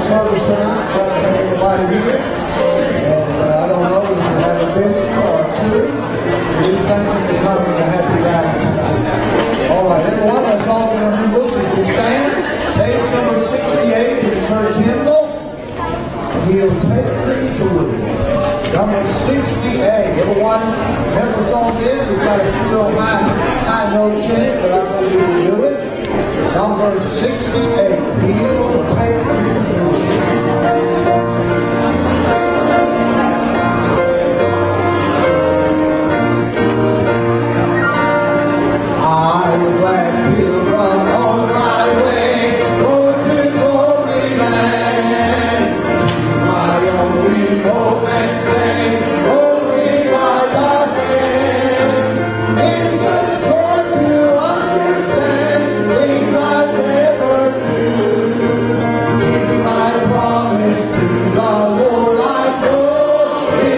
service tonight. Try to have everybody here. And I don't know if you have a vision or two. We thank you for coming to Happy Valley tonight. All right, everyone, let's all get our new books as we stand. Page number 68 in the church hymnal. He'll take me through. Number 68. Everyone, remember the song is? We've got a few little high notes in it, but I know you will do it. Number 68. He'll take me through. I'm a glad pilgrim on my way, going to glory land. Choose my only hope and stay, hold me by the hand. In such sort to understand things I never knew. Give me my promise to the Lord I know me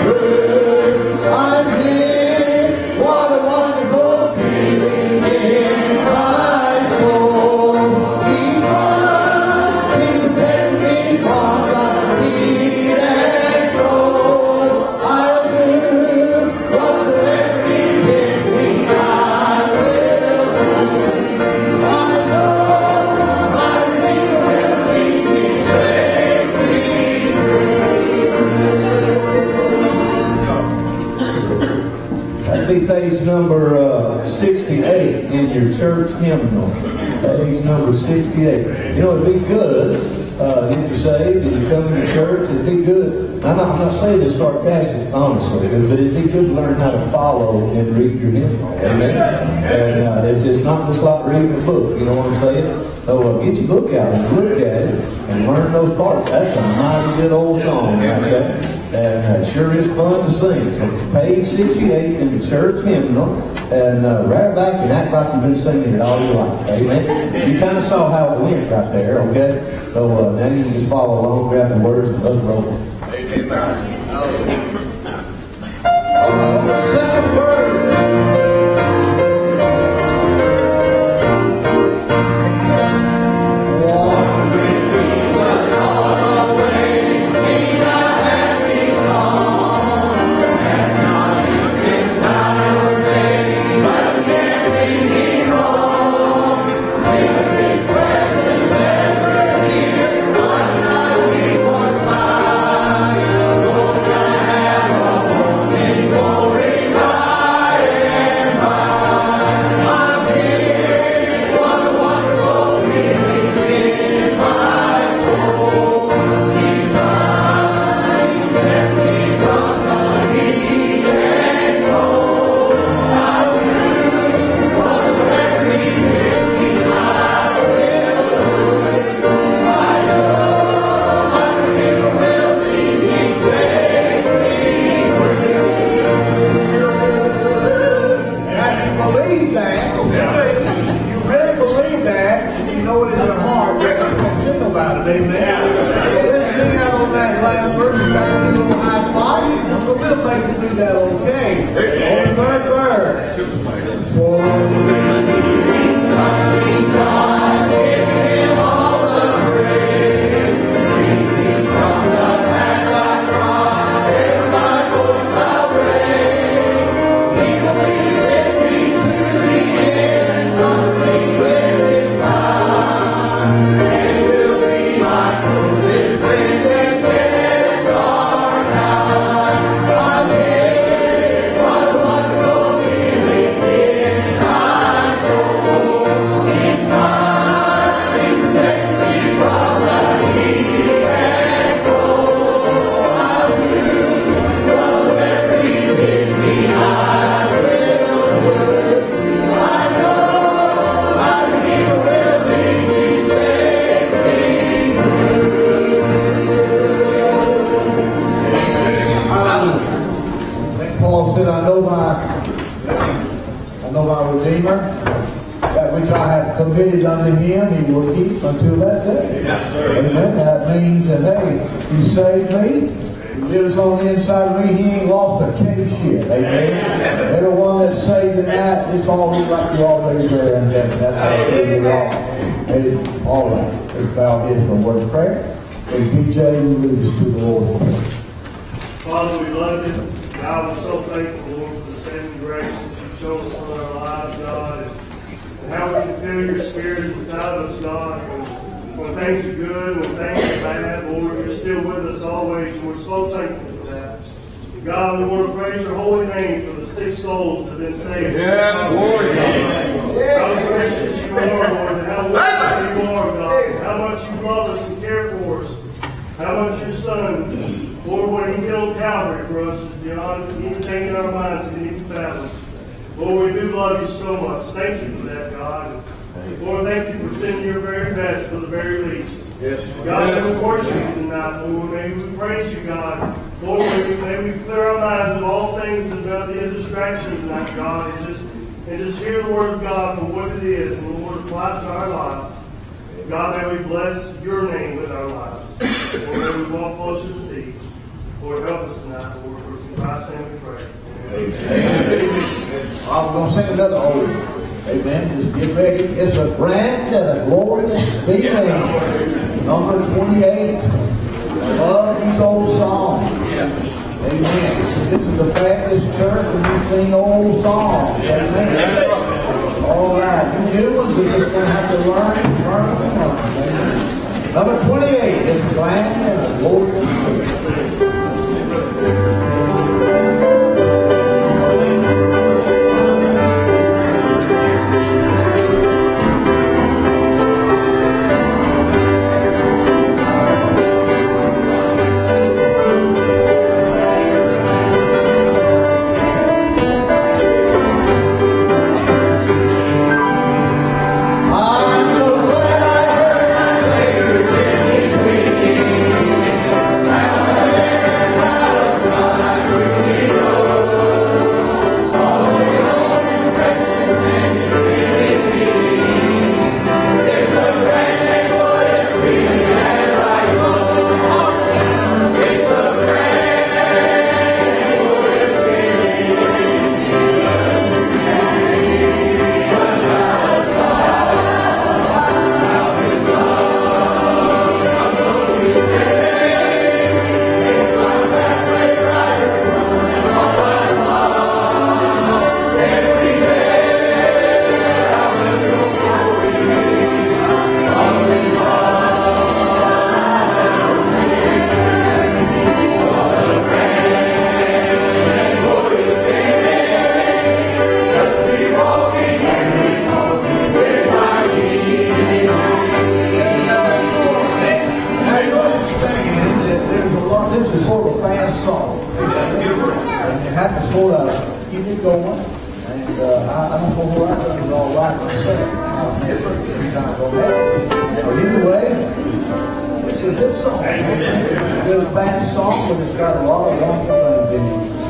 through. I'm here, what a wonderful feeling in my soul. He's mine, He protects me from the heat and cold. I'll do whatsoever He bids me, I will do. I know my Redeemer will lead me safely through. That'd be page number 68 in your church hymnal. Page number 68. You know, it'd be good if you're saved and you come to church. It'd be good. I'm not saying this sarcastic, honestly, but it'd be good to learn how to follow and read your hymnal. Amen. And it's not just like reading a book. You know what I'm saying? So get your book out and look at it and learn those parts. That's a mighty good old song right there. And it sure is fun to sing. So it's page 68 in the church hymnal. And right back and act like you've been singing it all your life. Amen. You kind of saw how it went right there, okay? So now you can just follow along, grab the words, and let's roll. Amen. The second verse. Committed unto Him, He will keep until that day. Amen. That means that, hey, He saved me. He lives on the inside of me. He ain't lost a case yet. Amen. Everyone that's saved tonight, it's all like you already there in heaven. That's how it is. All right. Let's bow heads for a word of prayer. And BJ, you lead us to the Lord. Father, we love you. God, we're so thankful, Lord, for the saving grace that you show us in our lives, God, and how we can feel your spirit inside of us, God. When things are good, when things are bad, Lord, you're still with us always, and we're so thankful for that. And God, we want to praise your holy name for the 6 souls that have been saved. Yes, Lord. How gracious you are, Lord, and how wonderful you are, God, and how much you love us and care for us. How much your Son, Lord, what he did on Calvary for us is beyond anything in our minds can even fathom. Lord, we do love you so much. Thank you for that, God. Lord, thank you for sending your very best for the very least. Yes. God, may we worship you tonight, Lord. May we praise you, God. Lord, may we clear our minds of all things and the distractions tonight, God, and just hear the word of God for what it is and Lord, apply it to our lives. God, may we bless your name with our lives. Lord, may we walk closer to thee. Lord, help us tonight, Lord. For in Christ's name we pray. Amen. I'm going to sing another old. Amen. Just get ready. It's a grand and a glorious feeling. Number 28. Love these old songs. Amen. This is the Baptist church and we sing old songs. Amen. All right. You new ones are just going to have to learn and learn. Amen. Number 28 is grand and a glorious feeling.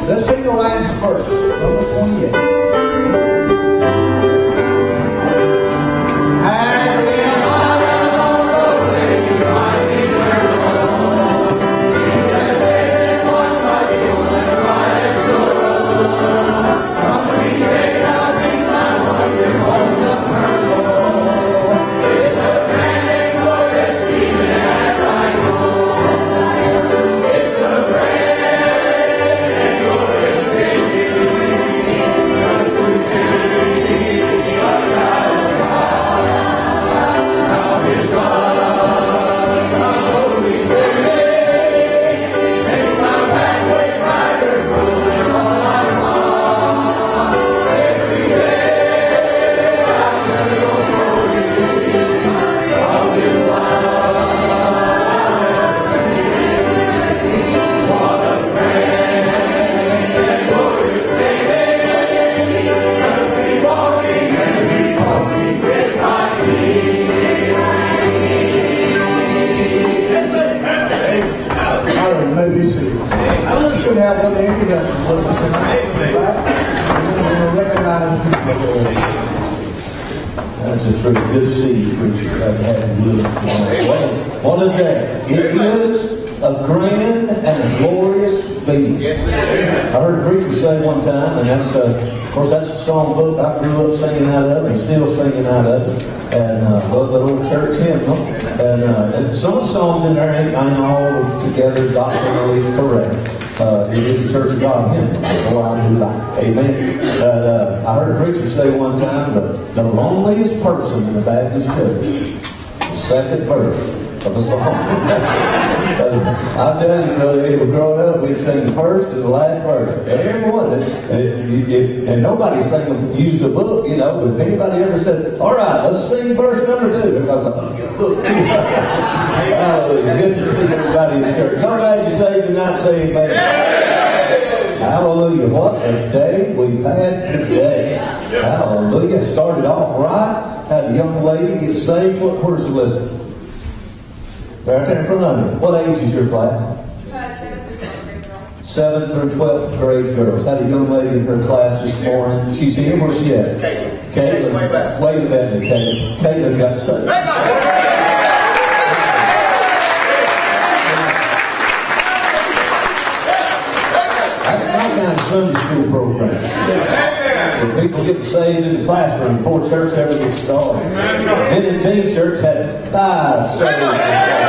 Let's sing the last verse, number 28. That's a truth. Good to see you, preacher. Glad to have you with us. What a day. It is a grand and a glorious feeling. I heard a preacher say one time, and that's, of course, that's a song book I grew up singing out of, and still singing out of it. And both the old church hymnal. And some of the songs in there ain't all together doctrinally correct. It is the Church of God hymn. Oh, I do like it. Amen. But I heard a preacher say one time the loneliest person in the Baptist church, the second verse of the song. I'll tell you, brother, we were growing up, we'd sing the first and the last verse. Everyone. And nobody used a book, you know, but if anybody ever said, all right, let's sing verse number 2, everybody was like, book. Hallelujah. Good to see everybody in church. Y'all glad you saved tonight? Say amen. Hallelujah. What a day we've had today. Hallelujah. Started off right. Had a young lady get saved. Where's the list? Right there in front of me. What age is your class? 7th through 12th grade girls. Had a young lady in her class this morning. She's here. Where's she at? Caitlin. Wait a minute, Caitlin. Caitlin got saved. That's my kind of Sunday school program. Where people get saved in the classroom before church ever gets started. Then in teen church had 5 saved.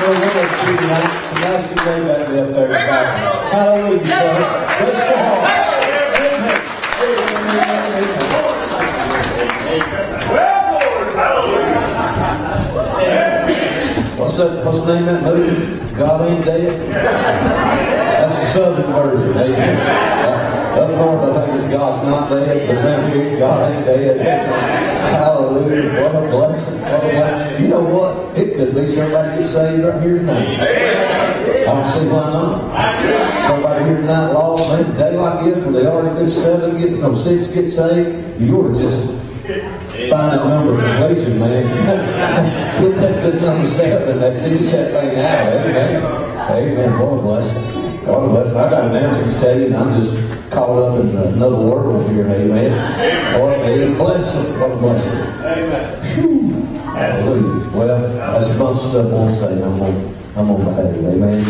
Sebastian, way back up there. Hallelujah, son. Let's song. What's the name of that movie? God Ain't Dead? That's the southern version. Amen. Up north, I think it's God's Not Dead, but down here it's God Ain't Dead. Hallelujah. What a blessing. What a blessing. You know what? It could be somebody gets saved right here tonight. I don't see why not. Somebody here tonight lost. Man, a day like this, when they already did 6 get saved, you ought to just find a number of completion, man. Get that good number 7, that teach that thing out. Amen. Amen. What a blessing. What a blessing. I got an answer to tell you, and I'm just caught up in another world here. Amen. What a blessing. What a blessing. Amen. Hallelujah. Well, that's a bunch of stuff I won't say. I'm gonna behave. Amen.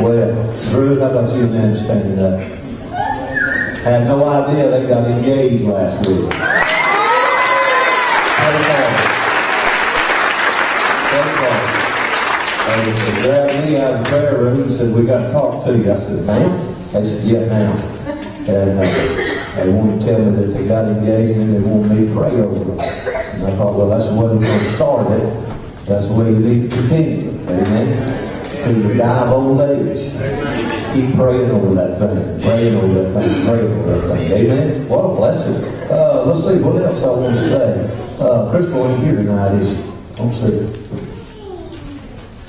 Well, Drew, how about you and Nan standing up? Had no idea they got engaged last week. They grabbed me out of the prayer room and said, we got to talk to you. I said, ma'am? They said, yeah, ma'am. And they wanted to tell me that they got engaged and they wanted me to pray over it. And I thought, well, that's the way we're going to start it. That's the way you need to continue. Amen. To the die of old age. Keep praying over that thing. Praying over that thing. Praying over that thing. Amen. What a blessing. Let's see, what else I want to say. Chris Boyd here tonight is, let's see.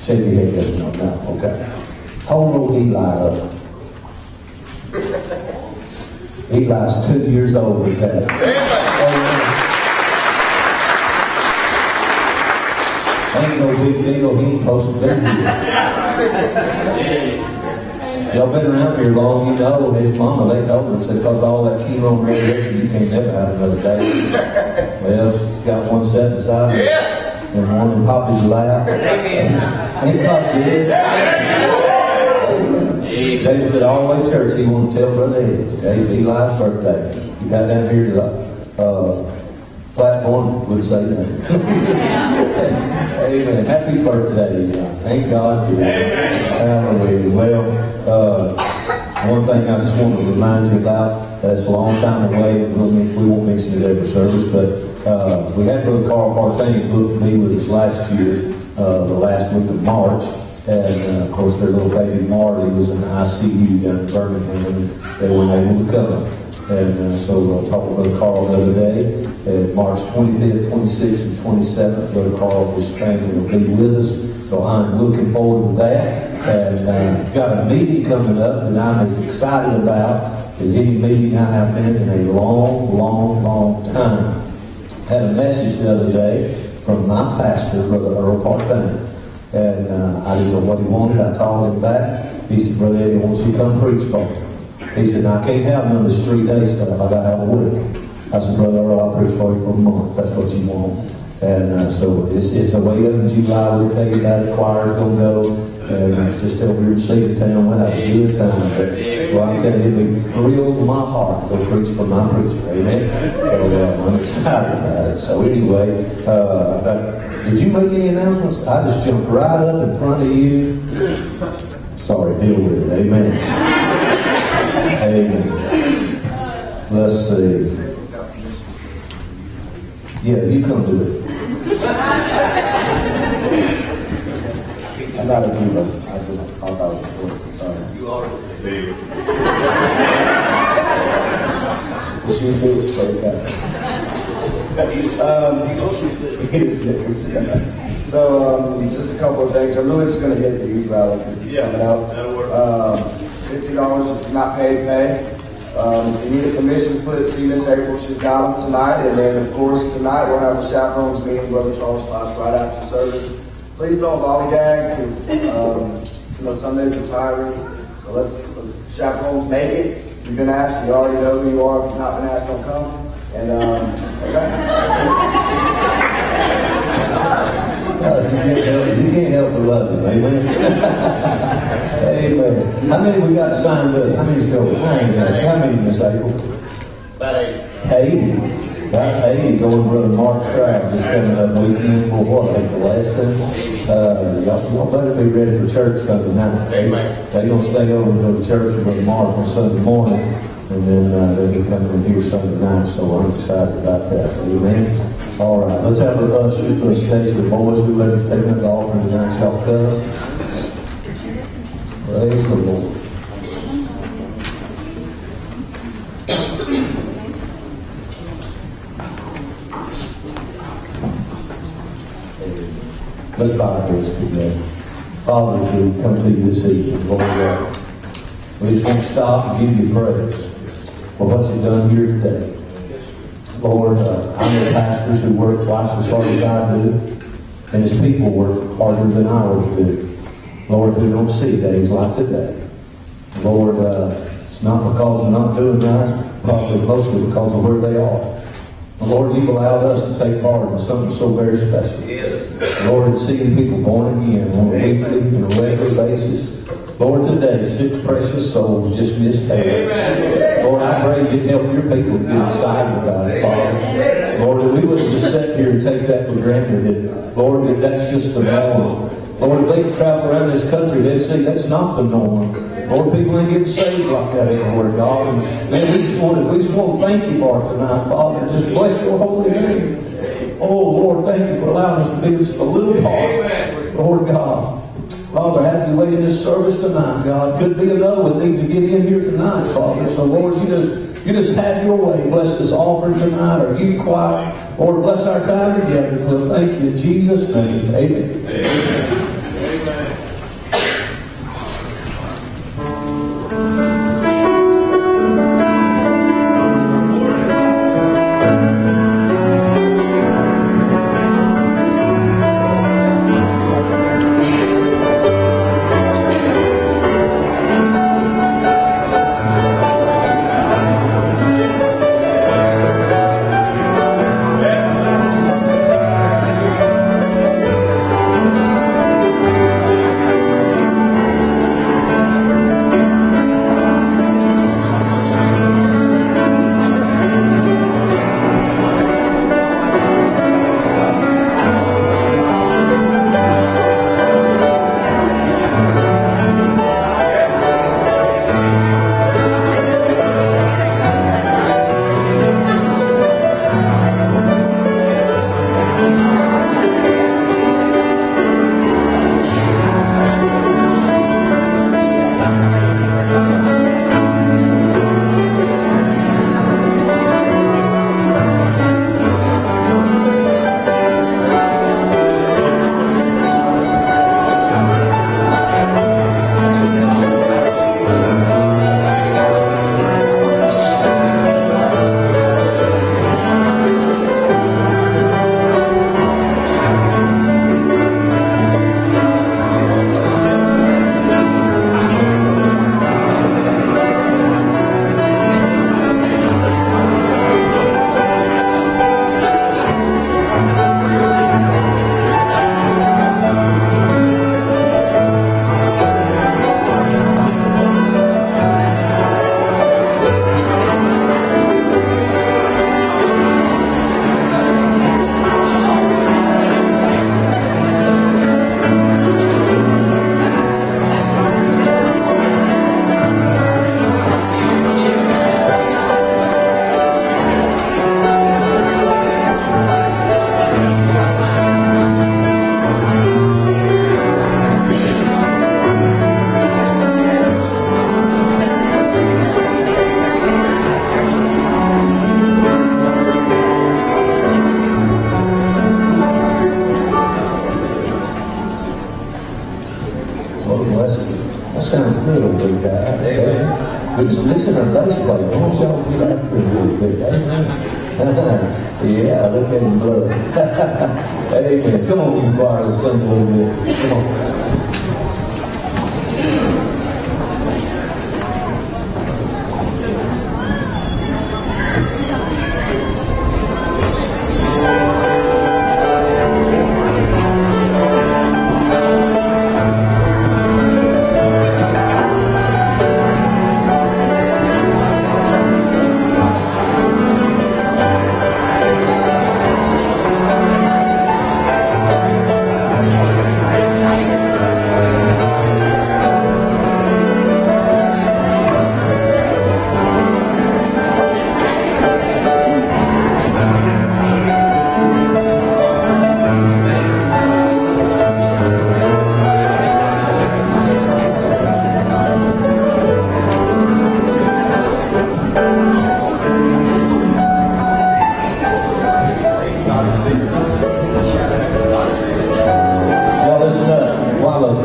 Shake your head, yes, no, no, okay. Hold old Eli up. Eli's 2 years old with that. Ain't no big deal, he ain't supposed to be here. Y'all been around here long, you know his mama, they told us that because all that chemo and radiation, you can't never have another day. Well, she's got one set aside. Yes. And one in Papa's lap. Ain't God good? James said all the way to church he wanted to tell Brother Eddie. Today's Eli's birthday. He got down here to the platform, would say that. Amen. Happy birthday, Eli. Thank God good. Hallelujah. Well, one thing I just want to remind you about, that's a long time away, we won't mention it every service, but we had Brother Carl Partain booked to be with us last year, the last week of March, and of course their little baby Marley was in the ICU down in Birmingham, and they weren't able to come. And so I talked with Brother Carl the other day, and March 25th, 26th, and 27th, Brother Carl and his family will be with us, so I'm looking forward to that. And we've got a meeting coming up that I'm as excited about as any meeting I have been in a long time. Had a message the other day from my pastor, Brother Earl Partain. And I didn't know what he wanted. I called him back. He said, Brother Eddie wants you to come preach for me. He said, I can't have none of this 3 day stuff. I got to have a week. I said, Brother Earl, I'll preach for you for a month. That's what you want. And so it's a way up in July. We'll tell you about it. Choir's going to go. And it's just over here in Cedar Town. We'll have a good time. But, well, I'm telling you, it'll thrill my heart to go preach for my preacher. Amen? So I'm excited about it. So anyway, did you make any announcements? I just jumped right up in front of you. Sorry, deal with it. Amen. Amen. Let's see. Yeah, you come do it. I'm not a diva. I just thought that was important. Sorry. You are a diva. The shoe boots, praise God. So, just a couple of things. I'm really just going to hit the youth rally because it's coming out. That'll work. $50 if you're not paid, pay. If you need a commission slip, see Miss April. She's got them tonight. And then, of course, tonight we'll have a chaperones meeting, Brother Charles Class, right after service. Please don't lollygag because Sundays are tiring. So let's chaperones make it. If you've been asked, you already know who you are. If you've not been asked, don't come. And You can't help but love him, amen? Amen. How many we got signed up? How many's going? I ain't asked. How many, Miss April? About 80. 80. About 80 going Brother Mark Trapp just coming up weekend for what? A blessing. Y'all better be ready for church Sunday night. Amen. They're going to stay over and go to church with Brother Mark on Sunday morning. And then they'll be coming in here Sunday night. So I'm excited about that. Amen. All right, let's have a ushers, the stage of the boys who let us take up the offering tonight. Y'all come. Praise the Lord. Let's bow our heads together. Father, as we come to you this evening, Lord, we just want to stop and give you praise for what you've done here today. Lord, I know pastors who work twice as hard as I do, and his people work harder than ours do. Lord, who don't see days like today. Lord, it's not because they're not doing right, probably mostly because of where they are. Lord, you've allowed us to take part in something so very special. Lord, seeing people born again on a weekly and a regular basis. Lord, today, 6 precious souls just missed heaven. Lord, I pray you'd help your people to get excited about it, Father. Lord, that we wouldn't just sit here and take that for granted. That, Lord, that that's just the norm. Lord, if they could travel around this country, they'd see that's not the norm. Lord, people ain't getting saved like that anymore, God. And man, we just want to thank you for it tonight, Father. Just bless your holy name. Oh, Lord, thank you for allowing us to be just a little part. Lord God. Father, have your way in this service tonight, God. Could be another one needs to get in here tonight, Father. So, Lord, you just have your way. Bless this offering tonight, or you quiet. Lord, bless our time together. We'll thank you in Jesus' name. Amen. Amen. little bit, guys. We just listen to our bass player. Why don't y'all get after it a little bit? Amen. Yeah, look at him blow. Amen. Come on, these choir, let's sing a little bit. Come on.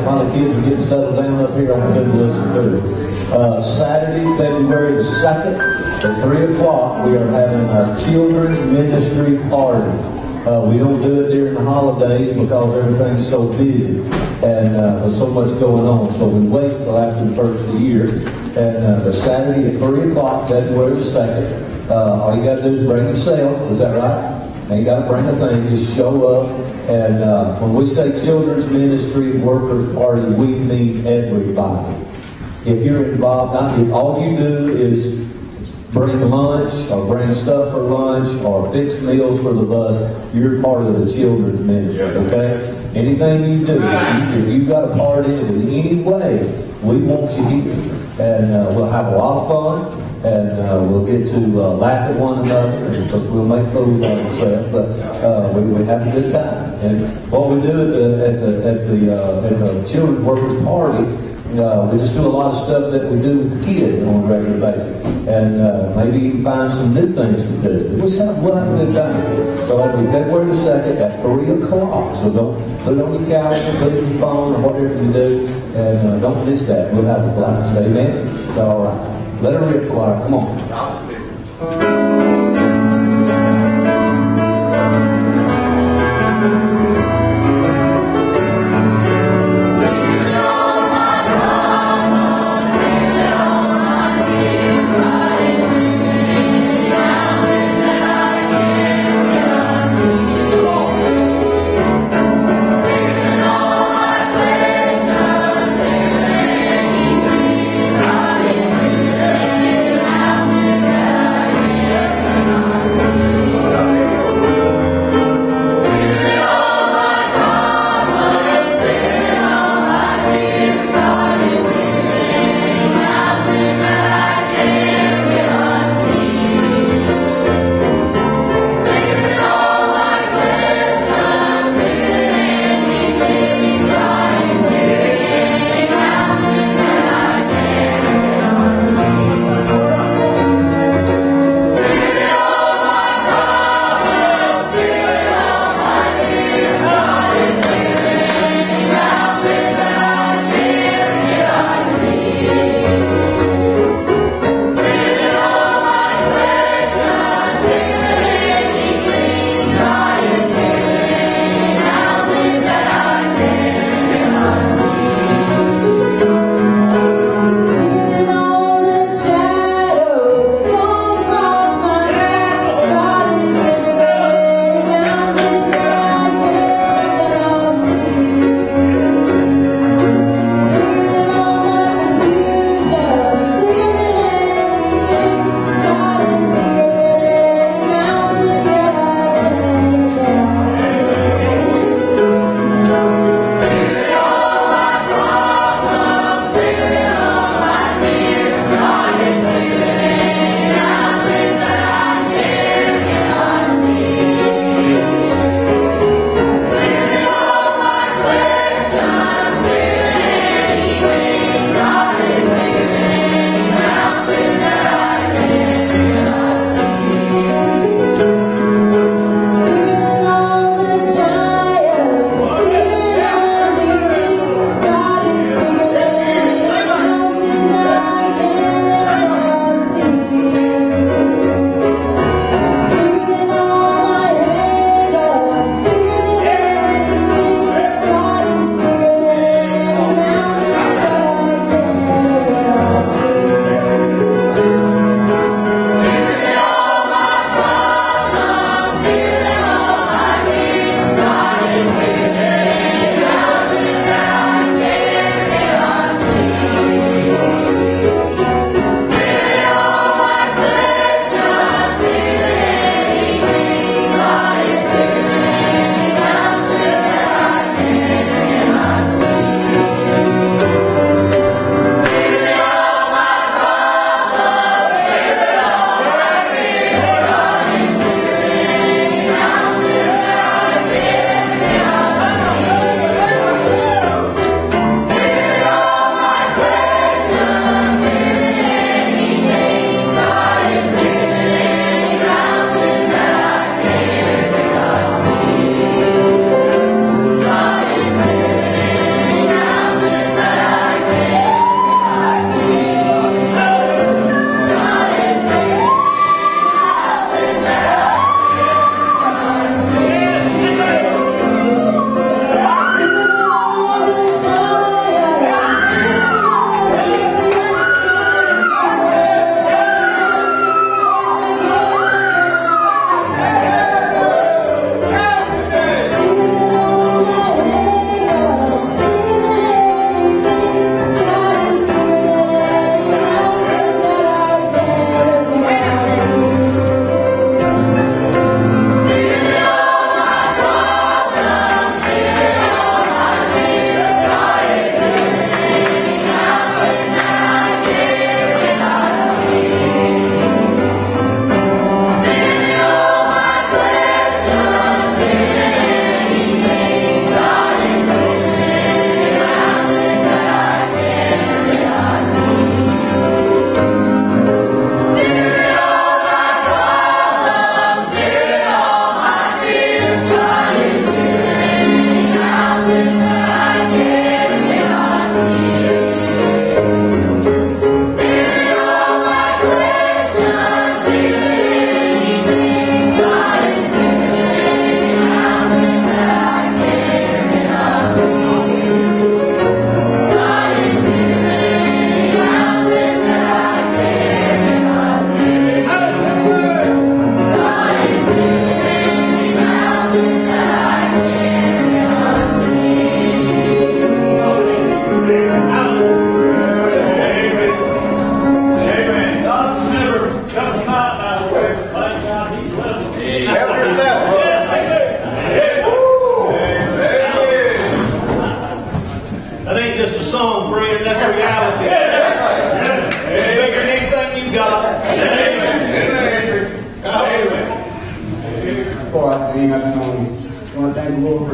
While the kids are getting settled down up here, I'm going to listen to it. Saturday, February the 2nd at 3 o'clock, we are having our children's ministry party. We don't do it during the holidays because everything's so busy and there's so much going on. So we wait till after the first of the year. And the Saturday at 3 o'clock, February the 2nd, all you got to do is bring yourself. Is that right? Ain't got to bring a thing. Just show up. And when we say children's ministry workers party, we mean everybody. If you're involved, if all you do is bring lunch or bring stuff for lunch or fix meals for the bus, you're part of the children's ministry, okay? Anything you do, if you've got a part in it in any way, we want you here. And we'll have a lot of fun. And we'll get to laugh at one another because we'll make fools out of ourselves. But we have a good time. And what we do at the children's workers party, we just do a lot of stuff that we do with the kids on a regular basis, and maybe even find some new things to do. We'll have a good time. So it'll be February the 2nd at 3 o'clock. So don't put it on your calendar, put it on your phone, or whatever you do, and don't miss that. We'll have a blast. Amen. All right. Let her rip, choir. Come on.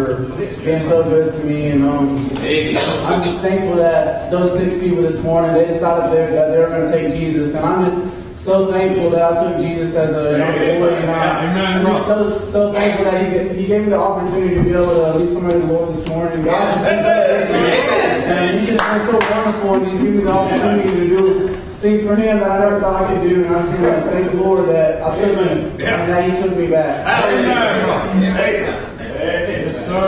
for being so good to me. And I'm just thankful that those 6 people this morning, they decided that they were going to take Jesus. And I'm just so thankful that I took Jesus as a young boy. And I'm just so thankful that he gave me the opportunity to be able to lead somebody to the Lord this morning. God has been so good to me. And he's just been so wonderful. And he's given me the opportunity to do things for him that I never thought I could do. And I just want to thank the Lord that I took him and that he took me back. Yes, sir.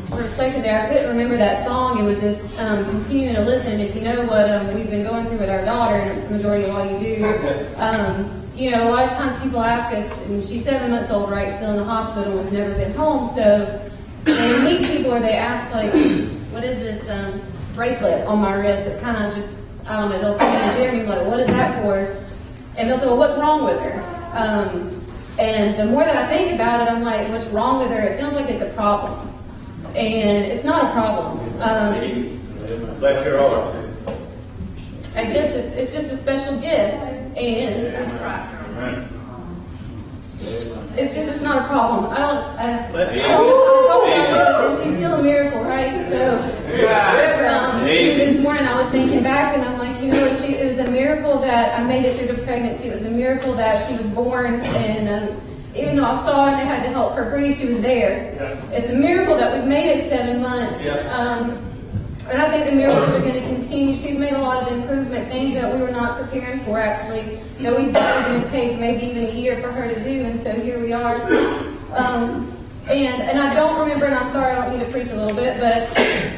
For a second there, I couldn't remember that song. It was just continuing to listen. And if you know what we've been going through with our daughter, and the majority of all you do, you know, a lot of times people ask us, and she's 7 months old, right, still in the hospital, we've never been home. So when we meet people or they ask, like, what is this bracelet on my wrist? It's kind of just, I don't know, they'll say to Jeremy, like, what is that for? And they'll say, well, what's wrong with her? And the more that I think about it, I'm like, what's wrong with her? It sounds like it's a problem. And it's not a problem. Bless your heart. I guess it's just a special gift. And it's not a problem. I don't know that she's still a miracle, right? So this morning I was thinking back and I'm like, you know, it was a miracle that I made it through the pregnancy. It was a miracle that she was born, and even though I saw her and I had to help her breathe, she was there. It's a miracle that we've made it 7 months. And I think the miracles are going to continue. She's made a lot of improvement, things that we were not preparing for, actually. You know, we thought it was going to take maybe even a year for her to do, and so here we are. And I don't remember, and I'm sorry, I don't need to preach a little bit, but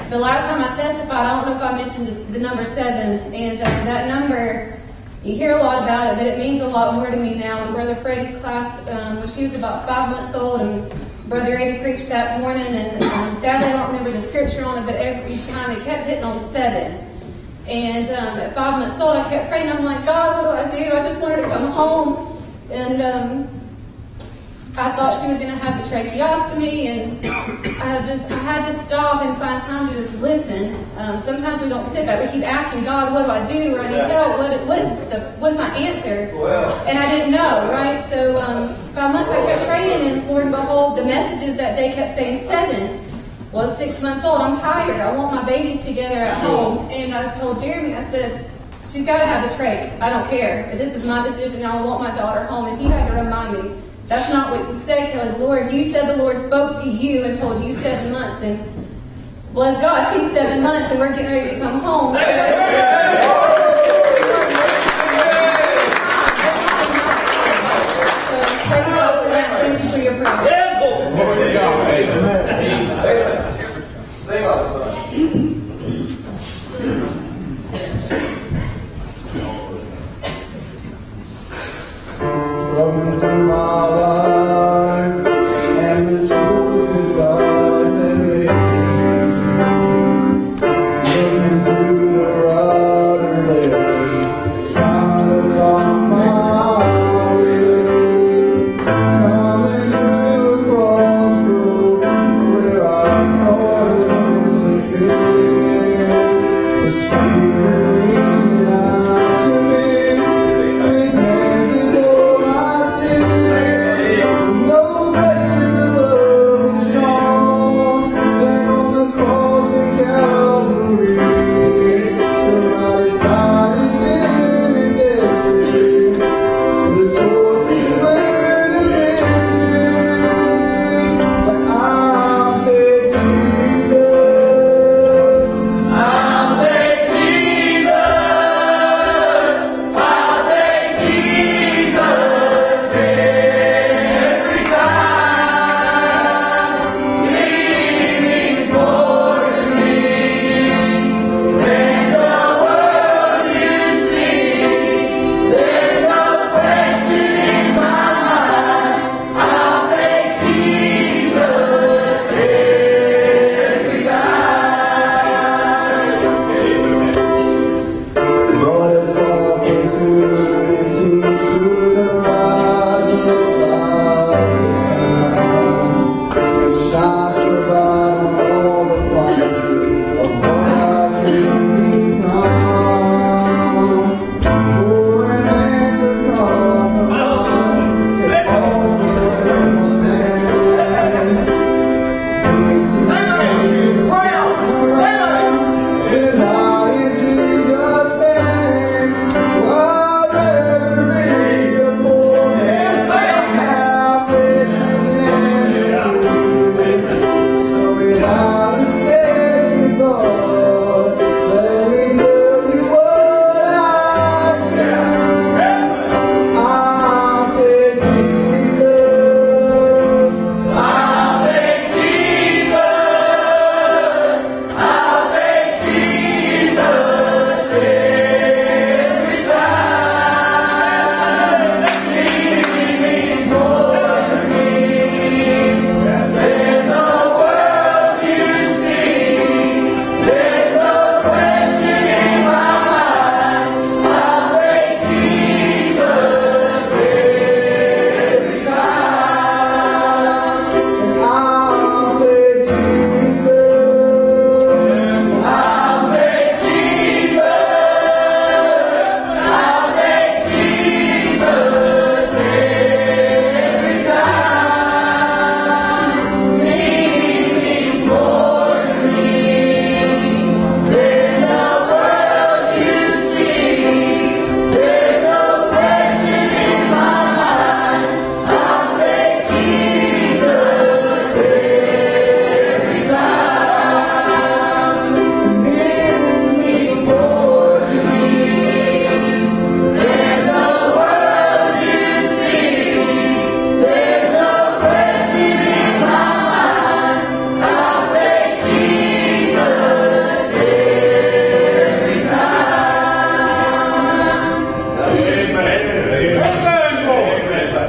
the last time I testified, I don't know if I mentioned the number 7, and that number, you hear a lot about it, but it means a lot more to me now. In Brother Freddie's class, when she was about 5 months old, and Brother Eddie preached that morning, and sadly I don't remember the scripture on it, but every time it kept hitting on 7. And at 5 months old, I kept praying. I'm like, God, what do? I just wanted to come home. And I thought she was going to have the tracheostomy, and I had to stop and find time to just listen. Sometimes we don't sit back. We keep asking God, what do I do? Or I need help. What's my answer? And I didn't know, right? So 5 months I kept praying, and Lord and behold, the messages that day kept saying 7. Well, 6 months old, I'm tired. I want my babies together at home. And I told Jeremy, I said, she's got to have the trach. I don't care. This is my decision. I want my daughter home. And he had to remind me, that's not what you said, Kelly. Lord, you said the Lord spoke to you and told you 7 months. And bless God, she's 7 months, and we're getting ready to come home. So, praise God for that. Thank you for your prayer. Glory to God. Sing on, son. Running through my life and the choices I've made, looking to the right or left, trying to find my way, coming to a crossroad where I caught a glimpse of fear, the Savior reaching out to me with hands that know my sin.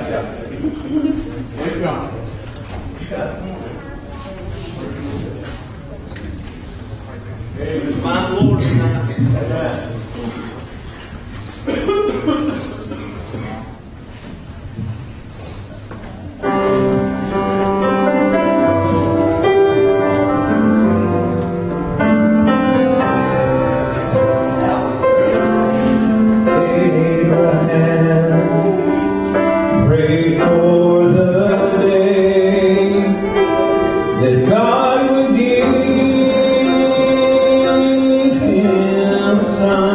It's gone. Just mind the Lord tonight. Abraham prayed for the day that God would give him a son.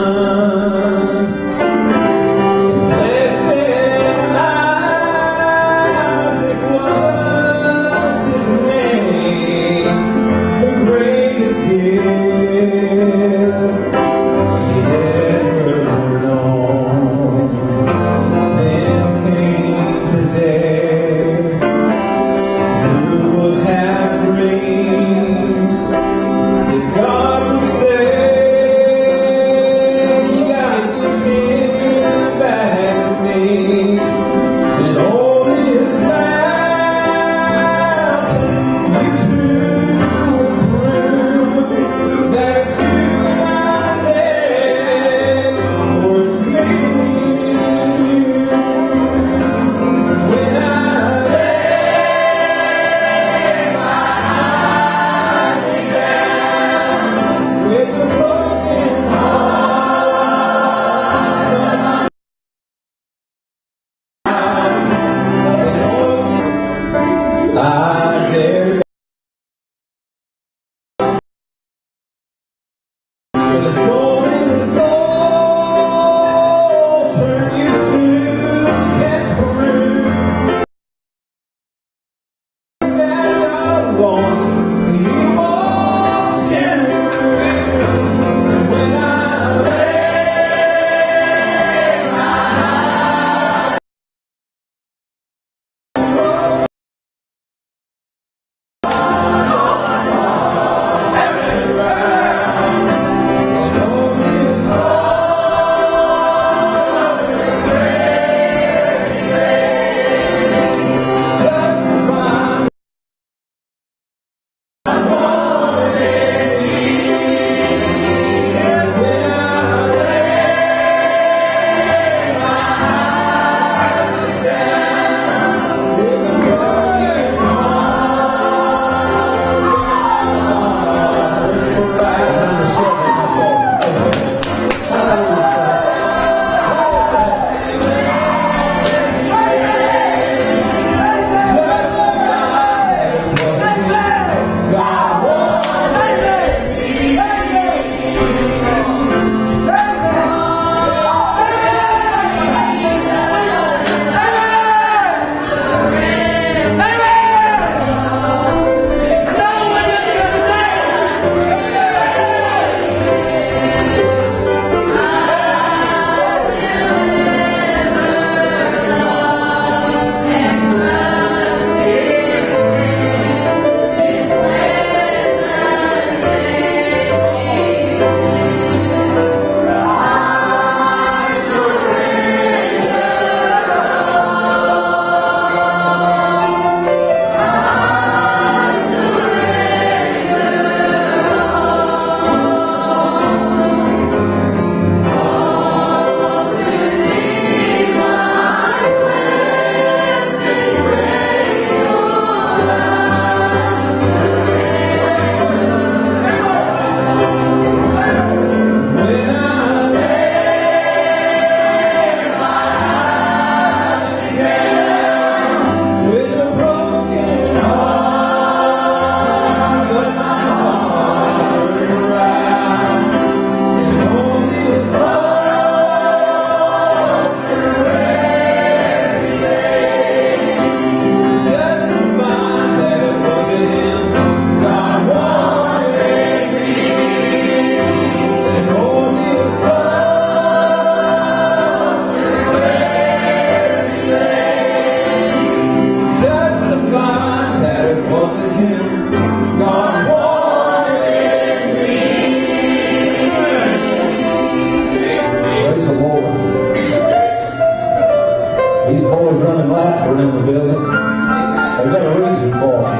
These boys running laps around the building. They've got a reason for it.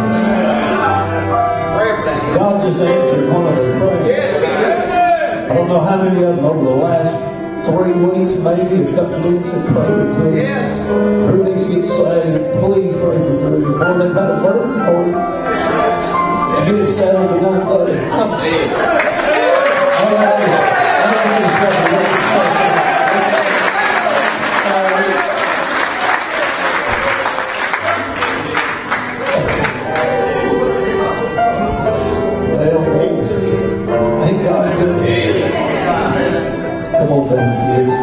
God just answered one of their prayers. I don't know how many of them over the last 3 weeks, maybe a couple of weeks, have prayed for Drew. Drew needs to get saved. Please pray for Drew. Boy, they've had a burden for you. To get it settled tonight, buddy. I'm sick. Ain't God good? Come on down, kids.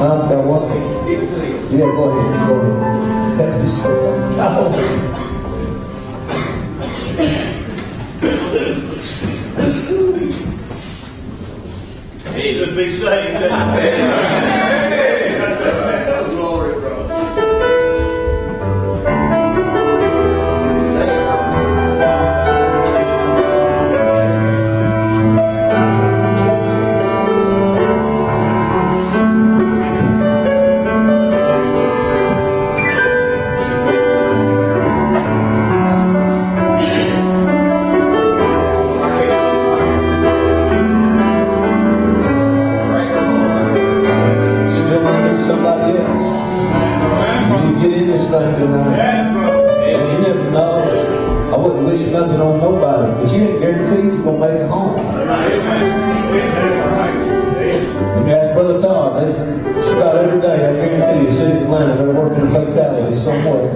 I've got one. Yeah, go ahead. Go ahead. Catch me sick. He would be saved. Glory, brother. Somebody else. You need to get in this thing tonight. And you never know. I wouldn't wish nothing on nobody, but you ain't guaranteed you're going to make it home. You can ask Brother Todd. It's about every day, I guarantee you, City of Atlanta, they're working in fatality somewhere.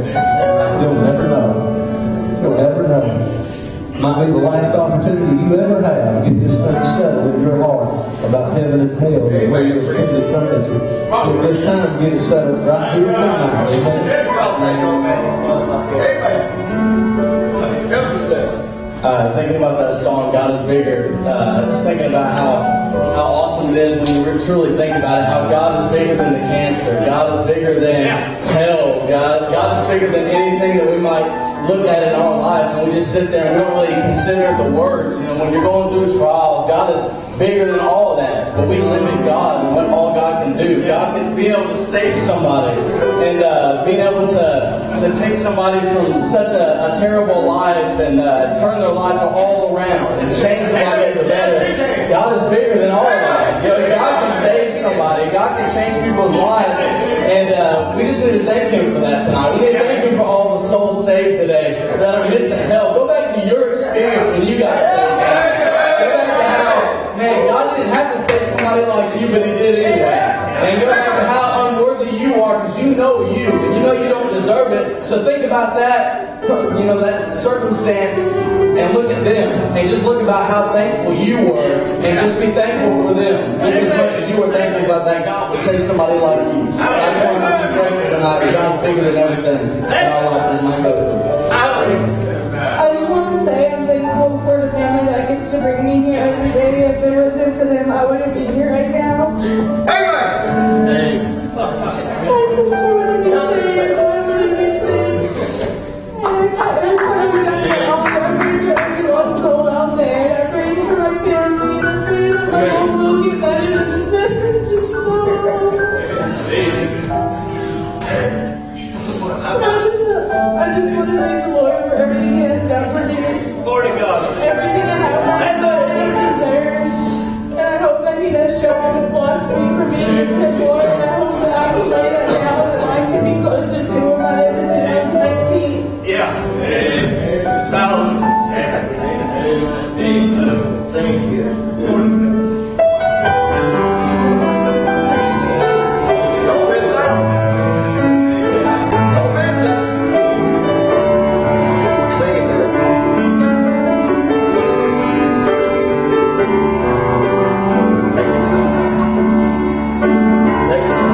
You'll never know. You'll never know. Might be the last opportunity you ever have to get this thing settled in your heart about heaven and hell and where you're spending eternity. It's time to get it settled right here tonight. Amen. Thinking about that song, God is Bigger, just thinking about how awesome it is when you truly think about it, how God is bigger than the cancer, God is bigger than hell, God is bigger than anything that we might look at in our life, and we just sit there and we don't really consider the words. You know, when you're going through trials, God is bigger than all of that, but we limit God and what all God can do. God can be able to save somebody, and being able to take somebody from such a terrible life and turn their life all around and change somebody for the better. God is bigger than all of that. You know, God can save somebody. God can change people's lives, and we just need to thank Him for that tonight. We need to thank Him for all the souls saved today that are missing hell. Go back to your experience when you got saved tonight. Go back to how, man, God didn't have to save somebody like you, but He did anyway. And go back to how unworthy you are, because you know you, and you know you don't deserve it. So think about that, you know, that circumstance, and look at them, and just look about how thankful you were, and just be thankful for them, just as much as you were thankful about that God would save somebody like you. So I just want to have you grateful tonight that God's bigger than everything in our life. Is my go-to. I just want to say I'm thankful for the family that gets to bring me here every day. If it wasn't for them, I wouldn't be here right now. I just want to be saved. I want to be saved. And every time we got the altar, I'm praying for every lost soul out there. And I'm praying for my family. And I'm praying that my home will get better than this message. I just want to thank the Lord for everything He has done for me. Glory to God. Everything I have done that He deserves. And I hope that He does show up His love for me for being with Him more. And I hope that I can lay that down and I can be closer to Him by the end of 2019. Yeah. Thank you. Take it to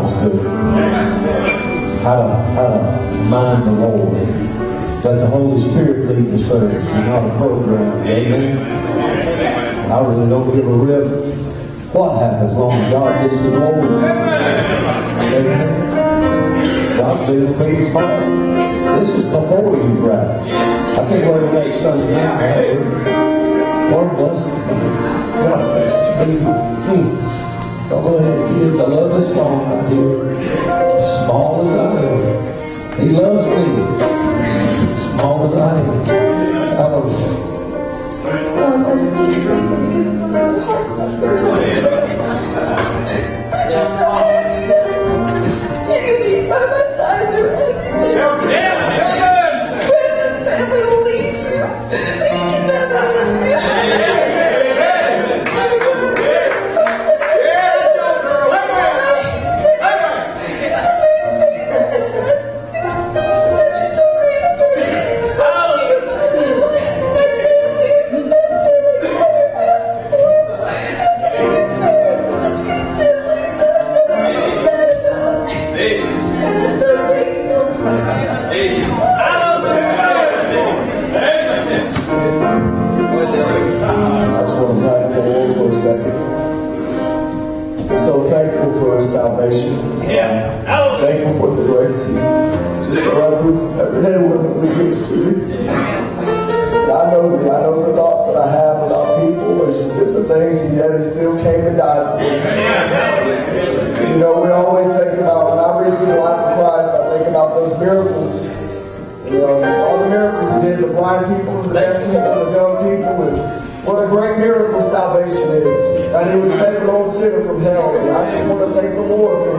Bible's good. How to mind the Lord. Let the Holy Spirit lead the service and not a program. Amen. I really don't give a rip what happens as long as God gets the glory. Amen. God's dealing with people's heart. This is before youth right. I can't wait till next Sunday night. Lord bless you. God bless you. Don't go ahead, kids. I love this song right here. As small as I am. He loves me. Small as I am. Hallelujah. I just need to say something because it feels like my heart's not perfect. I'm just so happy that you're going to be by my side through everything. Friends and family will leave you. But you can never leave you. I'm just so grateful for you. I just want to thank the Lord for a second. I'm so thankful for His salvation. Thankful for the grace He's just every day when He gives to me. I know the thoughts that I have about people and just different things, and yet He still came and died for me. You know, we always think about, when I read through the life of Christ, I think about those miracles. You know, all the miracles He did, the blind people, the deaf people, the dumb people, and what a great miracle salvation is. And He would save an old sinner from hell. And I just want to thank the Lord for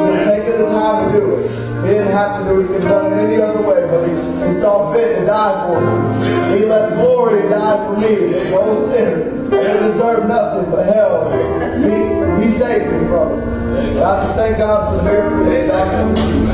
just taking the time to do it. He didn't have to do it. He could have done it any other way, but He saw fit to die for me. He left glory and died for me, an old sinner. I didn't deserve nothing but hell. He saved me from it. And I just thank God for the miracle of the gospel of Jesus.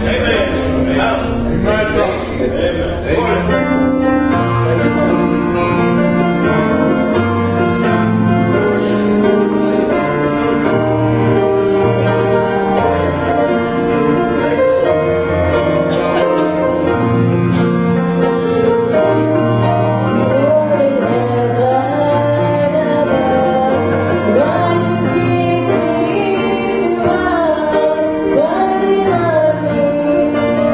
What you love me.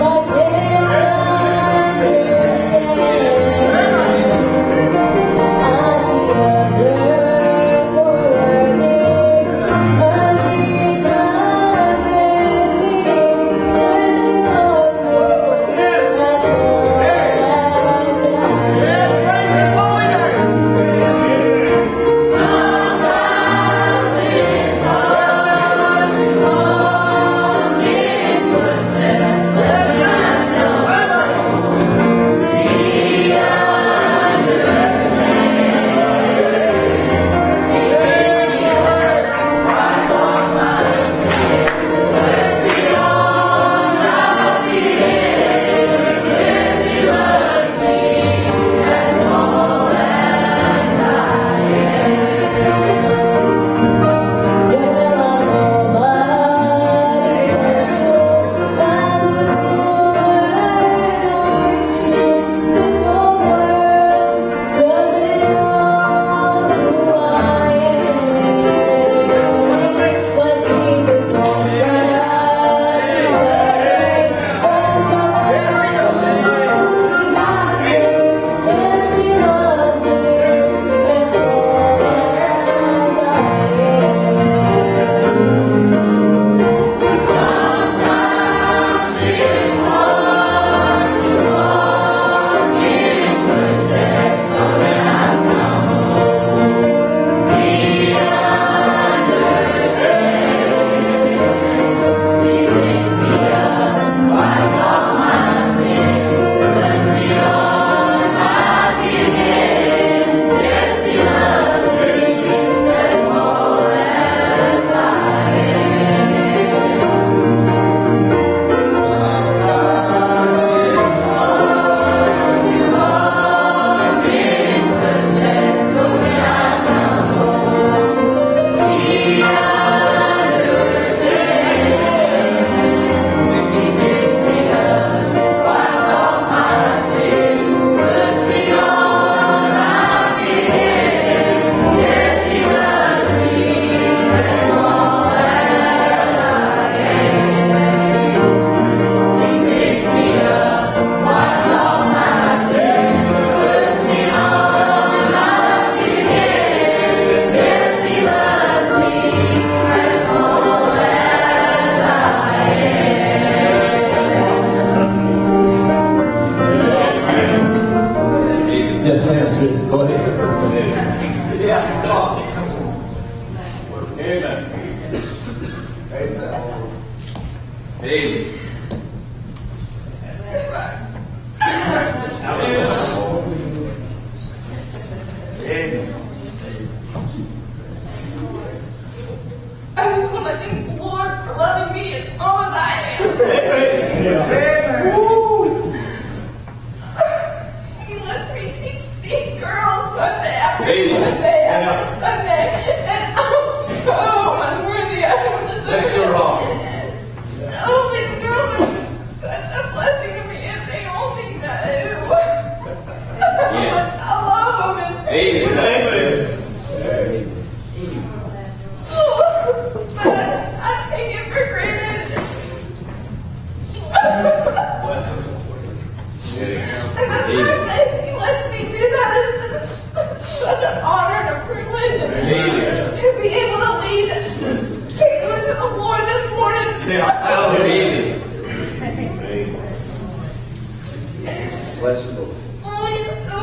Bless you, Lord. Oh, he's so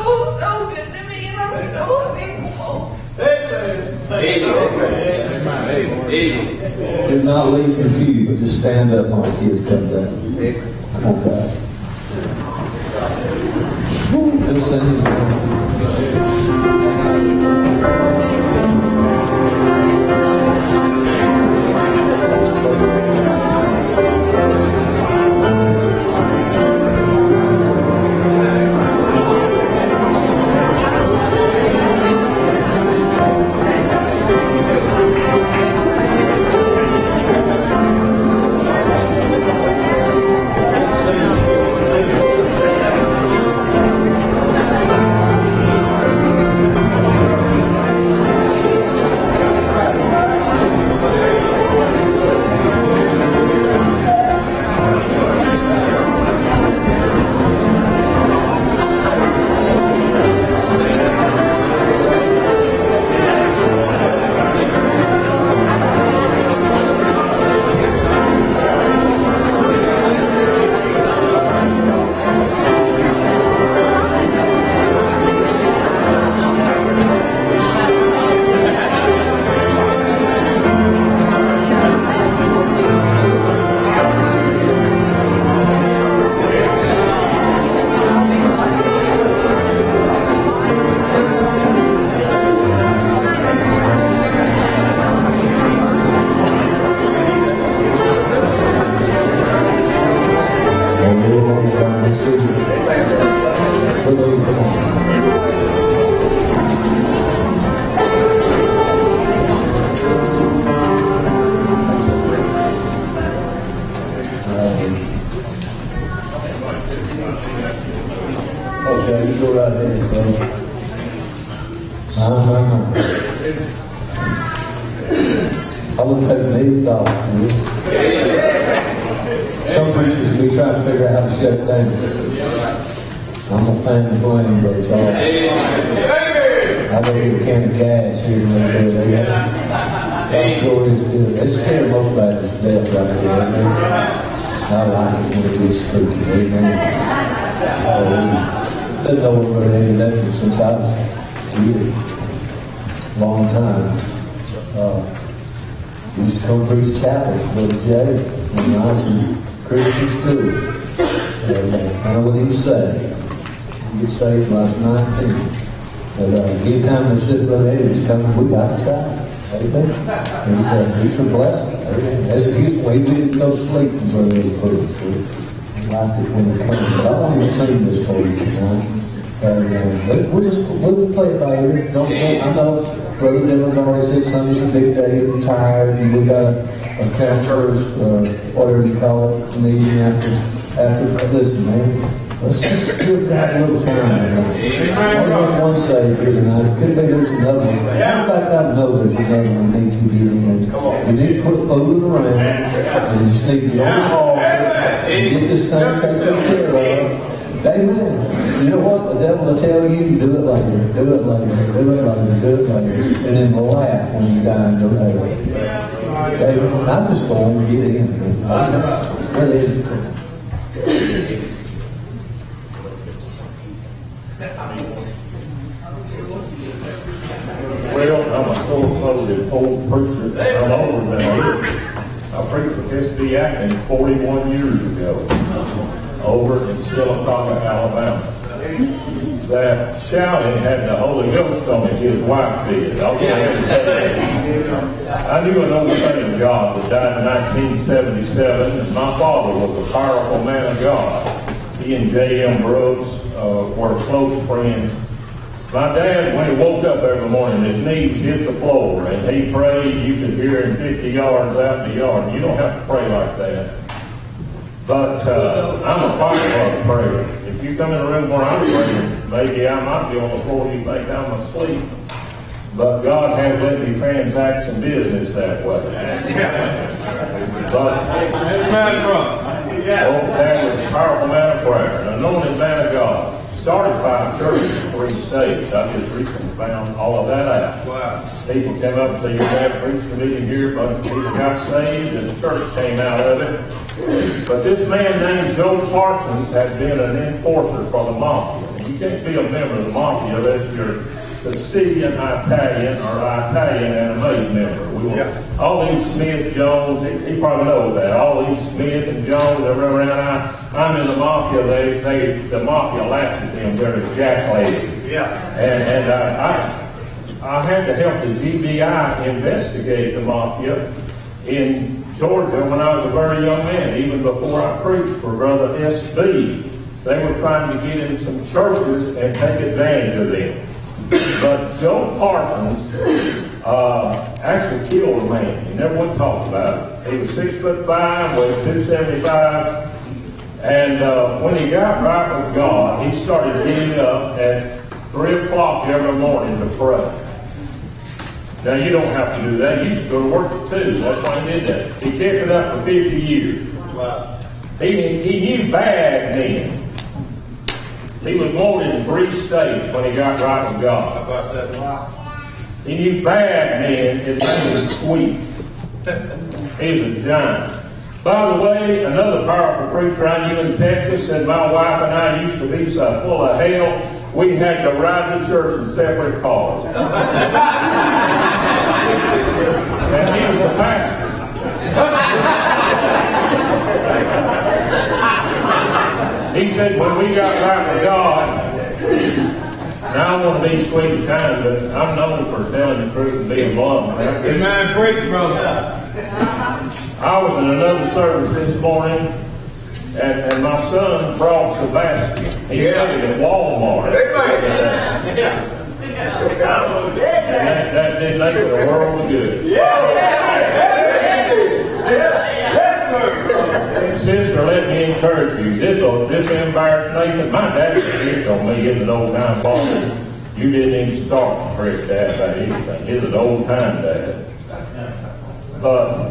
good to me, and I'm so thankful. Do not leave your pew, but just stand up when the kids come down. Okay. Listen. Okay, you go right ahead, brother. I wouldn't take $1,000,000 from you. Some preachers be trying to figure out how to shut it down. I'm a fan of flame, brother Charles. I go get a can of gas here and there. I'm sure it's good. It's scared most Baptists to death right there. Amen. I like it when it gets spooky. Amen. I've been over Brother Eddie Lecter since I was a kid. Long time. We used to come preach chapel for Brother Jay when I was in Christian school. And I know what he was saying. He got saved when I was 19. But anytime I said Brother Eddie was coming, we got excited. Amen. And he said, he's a blessing. Amen. That's he didn't go sleep when Brother Eddie preached. We liked it when he came. But I want to sing this for you tonight. We'll play it by ear. I know Brother Dylan's already said Sunday's a big day. I'm tired, and we got a counselor's, whatever you call it, meeting after. Listen, man. Let's just give God a little time. I got one saved here tonight. It could be there's another one. In fact, I know there's another one that needs to be in. You need to quit fooling around. And you just need to get on the ball and get this thing taken care of. Amen. You know what? The devil will tell you, do it later, do it later, do it later, do it later. And then we'll laugh when you die and go to heaven. Amen. I'm just going to get in. Really is cool. Well, I'm a full-throated old preacher. I'm older than you. I preached for SB Atkins 41 years ago over in Silicotta, Alabama. That shouting had the Holy Ghost on it, his wife did. I'll go ahead and say that. I knew an old friend of God that died in 1977, and my father was a powerful man of God. He and J.M. Brooks were close friends. My dad, when he woke up every morning, his knees hit the floor, and he prayed. You could hear him 50 yards out in the yard. You don't have to pray like that. But I'm a firefly prayer. If you come in a room where I'm praying, maybe I might be on the floor, you think I'm asleep. But God has let me transact some business that way. But Dad was a powerful man of prayer, an anointed man of God. Started 5 churches in 3 states. I just recently found all of that out. Wow. People came up and said, your dad preached a meeting here, a bunch of people got saved, and the church came out of it. But this man named Joe Parsons had been an enforcer for the mafia. And you can't be a member of the mafia unless you're Sicilian, Italian, or Italian and a made member. All these Smith, Jones, he probably knows that. All these Smith and Jones, they're around. I'm in the mafia. The mafia laughs at them. They're a jack lady. And I had to help the GBI investigate the mafia in Georgia when I was a very young man, even before I preached for Brother S.B. They were trying to get in some churches and take advantage of them. But Joe Parsons actually killed a man. He never would talk about it. He was 6'5", weighed 275, and when he got right with God, he started getting up at 3 o'clock every morning to pray. Now, you don't have to do that. You should go to work at 2. That's why he did that. He kept it up for 50 years. Wow. He knew bad men. He was wanted in 3 states when he got right with God. How about that? Wow. He knew bad men. His name was Sweet. He was a giant. By the way, another powerful preacher I knew in Texas said my wife and I used to be so full of hell, we had to ride to church in separate cars. And he was a pastor. He said, when we got right with God, now I want to be sweet and kind, but I'm known for telling the truth and being blunt. Amen, preach, brother. I was in another service this morning, and my son brought Sebastian. He got it at Walmart. And that did make it a world of good. Sister, let me encourage you. This embarrassed Nathan. My dad picked on me as an old-time father. You didn't even start to preach Dad about anything. He's an old-time dad. But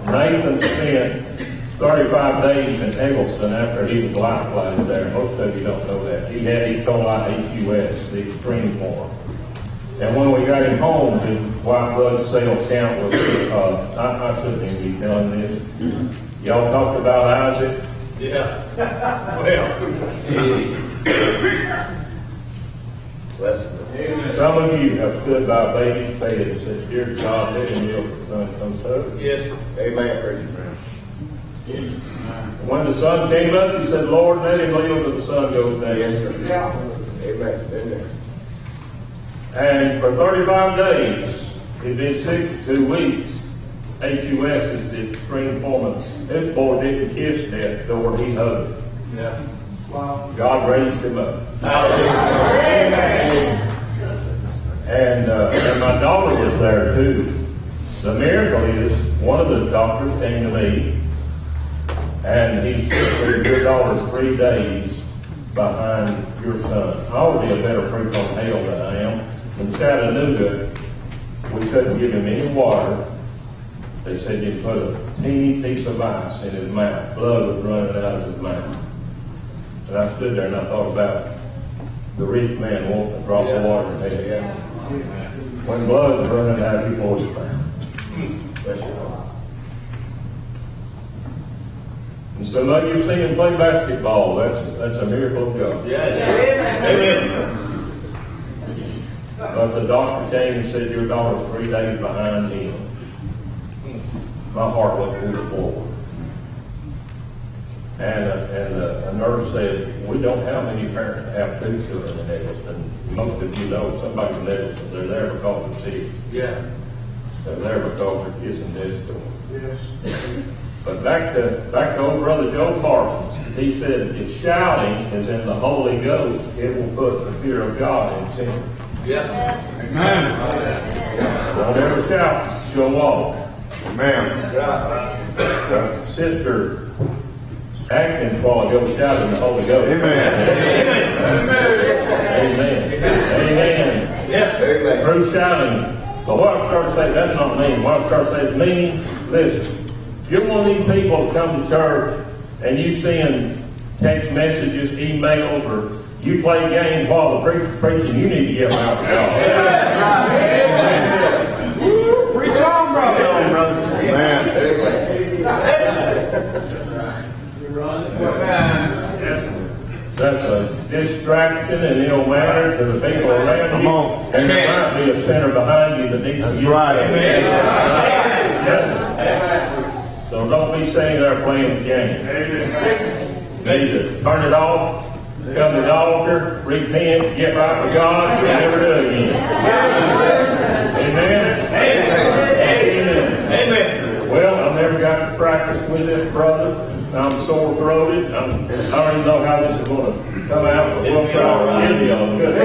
Nathan spent 35 days in Eggleston after he was life-flighted there. Most of you don't know that. He had E. coli HUS, the extreme form. And when we got him home, his white blood cell count was, I shouldn't even be telling this. Y'all talked about Isaac? Yeah. Well. Some of you have stood by baby's bed and said, "Dear God, let him live till the sun comes up." Yes. Amen. Praise you. When the sun came up, he said, "Lord, let him live till the sun goes down." Yes, sir. Yeah. Amen. Amen. And for 35 days, it'd been 62 weeks. HUS is the extreme form of this boy didn't kiss death door, he hugged it. Yeah. Wow. God raised him up. Hallelujah. And my daughter was there too. The miracle is, one of the doctors came to me, and he said, "Your daughter's 3 days behind your son." I ought to be a better preacher on hell than I am. In Chattanooga, we couldn't give him any water. They said you put a teeny piece of ice in his mouth. Blood was running out of his mouth. And I stood there and I thought about the rich man wanting a drop of water in his head. When blood was running out of his boy's mouth. And some of you see him play basketball. That's a miracle of God. Yes. Amen. But the doctor came and said, "Your daughter's 3 days behind him." My heart went forward. And a nurse said, "We don't have many parents that have 2 children in Eggleston. Most of you know somebody in Eggleston, they're there because they're sick. Yeah. They're there because they're kissing death's door." Yes. But back to old brother Joe Parsons. He said, if shouting is in the Holy Ghost, it will put the fear of God in sin. Yeah. Amen. Don't ever shout, you'll walk. Amen. Sister Atkins a while ago shouted in the Holy Ghost. Amen. Amen. Amen. Yes, amen. True shouting. But what I start to say, that's not mean. What I start to say is mean. Listen, if you're one of these people that come to church and you send text messages, emails, or you play games while the preacher's preaching, you need to get out of God. Preach on, brother. Amen. That's a distraction and ill manner to the people around you. And there might be a sinner behind you that needs to get saved. Yes. So don't be sitting there playing the game. You need to turn it off, come to the altar, repent, get right with God, and never do it again. Amen? Amen. Amen. Well, I've never got to practice with this brother. I'm sore-throated. I don't even know how this is going to come out, but we'll try to give you a good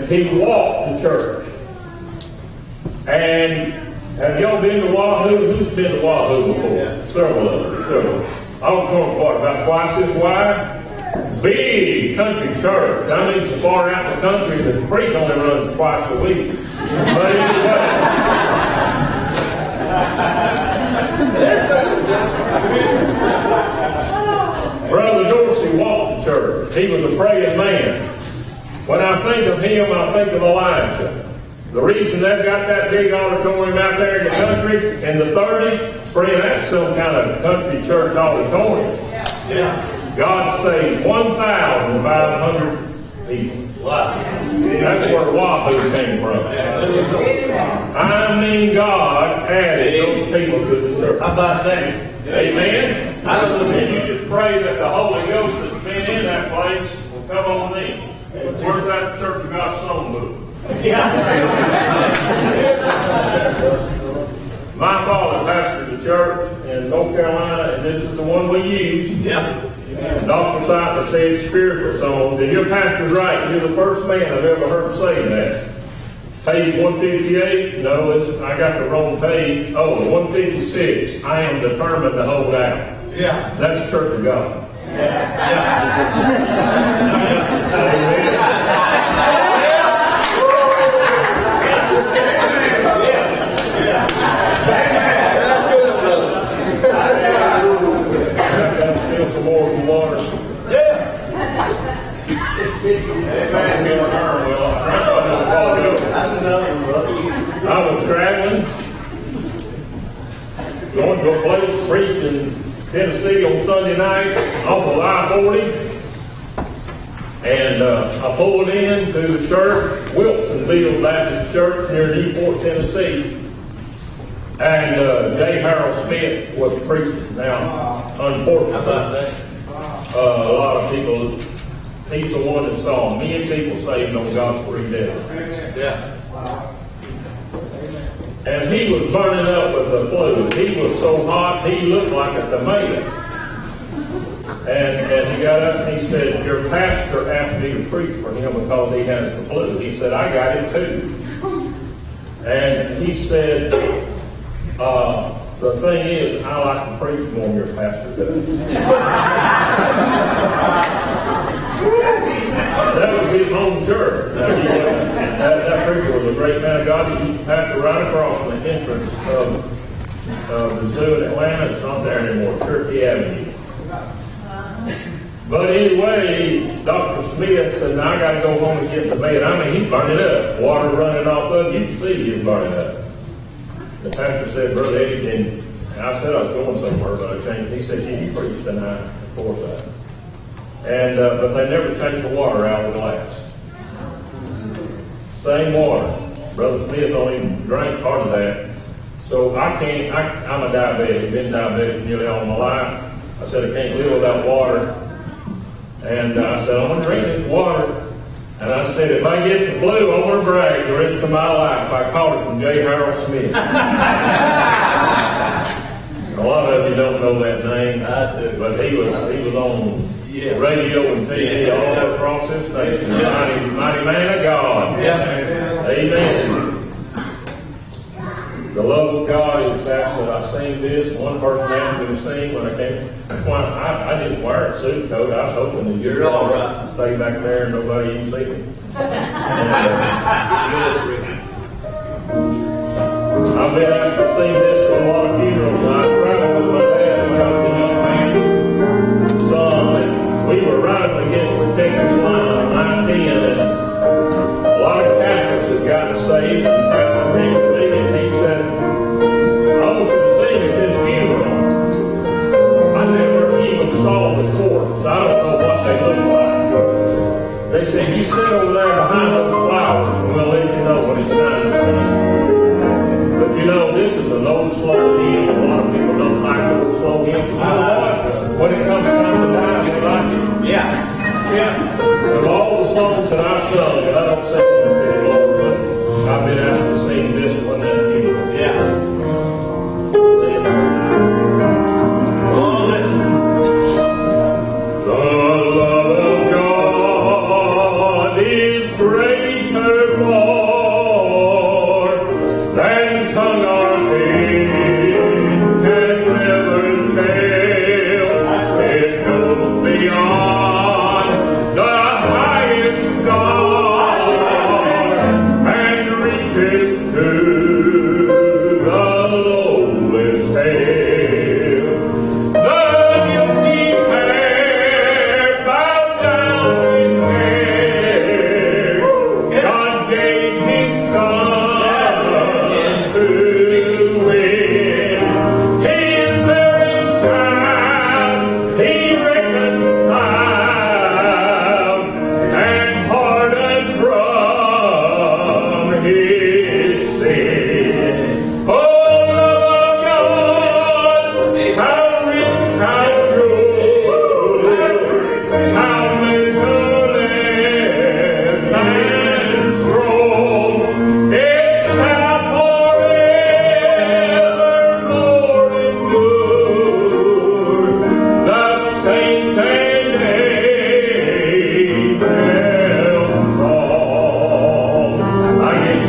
he walked to church. And have y'all been to Wahoo? Who's been to Wahoo before? Yeah. Several of them, several. I was going what, about twice this wide? Big country church. I mean, so far out in the country, the preach only runs twice a week. But anyway. Brother Dorsey walked to church. He was a praying man. When I think of him, I think of Elijah. The reason they've got that big auditorium out there in the country in the 30s, friend, that's some kind of country church auditorium. Yeah. God saved 1,500 people. Wow. That's where Wahoo came from. I mean, God added those people to the church. How about that? Amen? And you just pray that the Holy Ghost that's been in that place will come on in. Where's that Church of God song book? My father pastored a church in North Carolina, and this is the one we use. Yeah. Dr. Cypher said spiritual songs, and your pastor's right. You're the first man I've ever heard say that. Page 158, no, I got the wrong page. Oh, 156, I am determined to hold out. Yeah. That's Church of God. Still some more water. That's another one, brother. I was traveling, going to a place to preach in Tennessee on Sunday night off of I-40, and I pulled into the church, Wilsonville Baptist Church near Newport, Tennessee, and J. Harold Smith was preaching. Now, unfortunately, a lot of people, he's the one that saw many people saved on God's free day. Yeah. And he was burning up with the flu. He was so hot, he looked like a tomato. And he got up and he said, your pastor asked me to preach for him because he has the flu. He said, I got it too. And he said, the thing is, I like to preach more than your pastor does. That was his home church. That preacher was a great man of God. He used to pastor right across the entrance of the zoo in Atlanta. It's not there anymore, Turkey Avenue. But anyway, Dr. Smith said, now I got to go home and get in the bed. I mean, he's burning up. Water running off of him. You can see he's burning up. The pastor said, Brother Eddie, and I said I was going somewhere, but I changed. He said, you preach tonight at Forsyth. And but they never changed the water out of the glass. Same water. Brother Smith don't even drink part of that. So I'm a diabetic, been diabetic nearly all my life. I said I can't live without water. And I said, I'm going to drink this water. And I said, if I get the flu, I'm going to brag the rest of my life. I caught it from J. Harold Smith. A lot of you don't know that name, but he was on radio and TV all across this nation. Mighty man of God. Amen. The love of God is that I sing this. One person asked me to sing when I came. I didn't wear a suit coat. I was hoping that you're all right. Stay back there and nobody even see me. I've been asked to sing this at a lot of funerals. I traveled with my dad when I was a young man. Son, and we were right up against the Texas line on 19, and a lot of Catholics had gotten saved. And Pastor came to me and he said, I want you to sing at this funeral. I never even saw the corpse. I don't know what they look like. They said, you sit over there behind those flowers and we'll let you know when it's time to sing. But you know, this is an old slow hymn. A lot of people don't like old slow hymns. You know what? When it comes time to die, they like it. Yeah. Of all the songs that I sung, and I don't sing them anymore, but I've been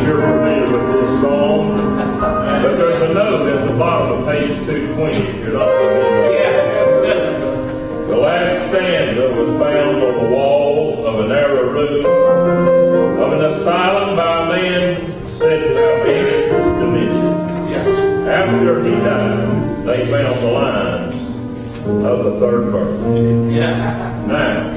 you're familiar with this song, but there's a note at the bottom of page 220 if you're not familiar. The last stanza was found on the wall of a narrow room of an asylum by a man said to have dementia. After he died, they found the lines of the third verse. Now,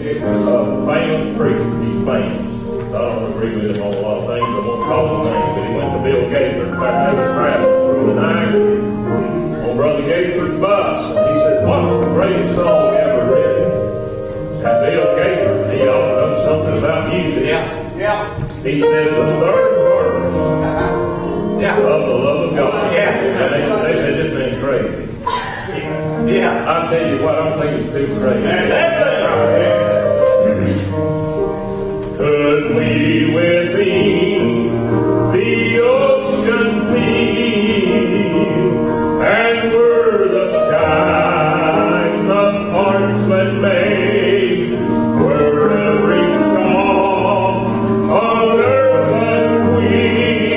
a famous preacher, he's famous. I don't agree with him on a lot of things, I won't call him names, but he went to Bill Gaither. In fact, they was traveling through the night on Brother Gaither's bus, and he said, "What's the greatest song ever written?" And Bill Gaither, he ought to know something about music. He said, "The third verse of the love of God." And they said, "This man's crazy." I'll tell you what, I don't think it's too crazy. Could we with thee the ocean feel, and were the skies of parchment made, were every song on earth unweave,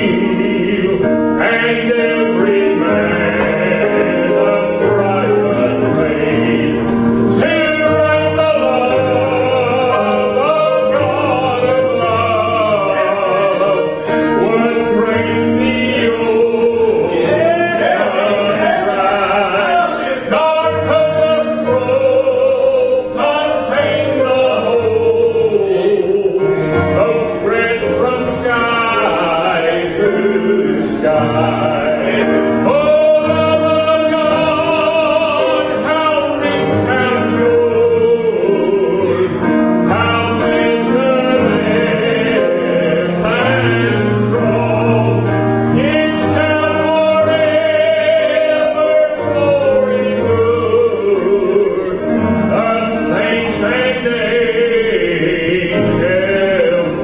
and every man a scribe unmade, still and the love of God and love would bring the ocean right. Nor could the scroll contain the whole, though spread from sky to sky. Oh, love of God, how rich and good, how measureless and strong, it shall forever glory good, the saints and angels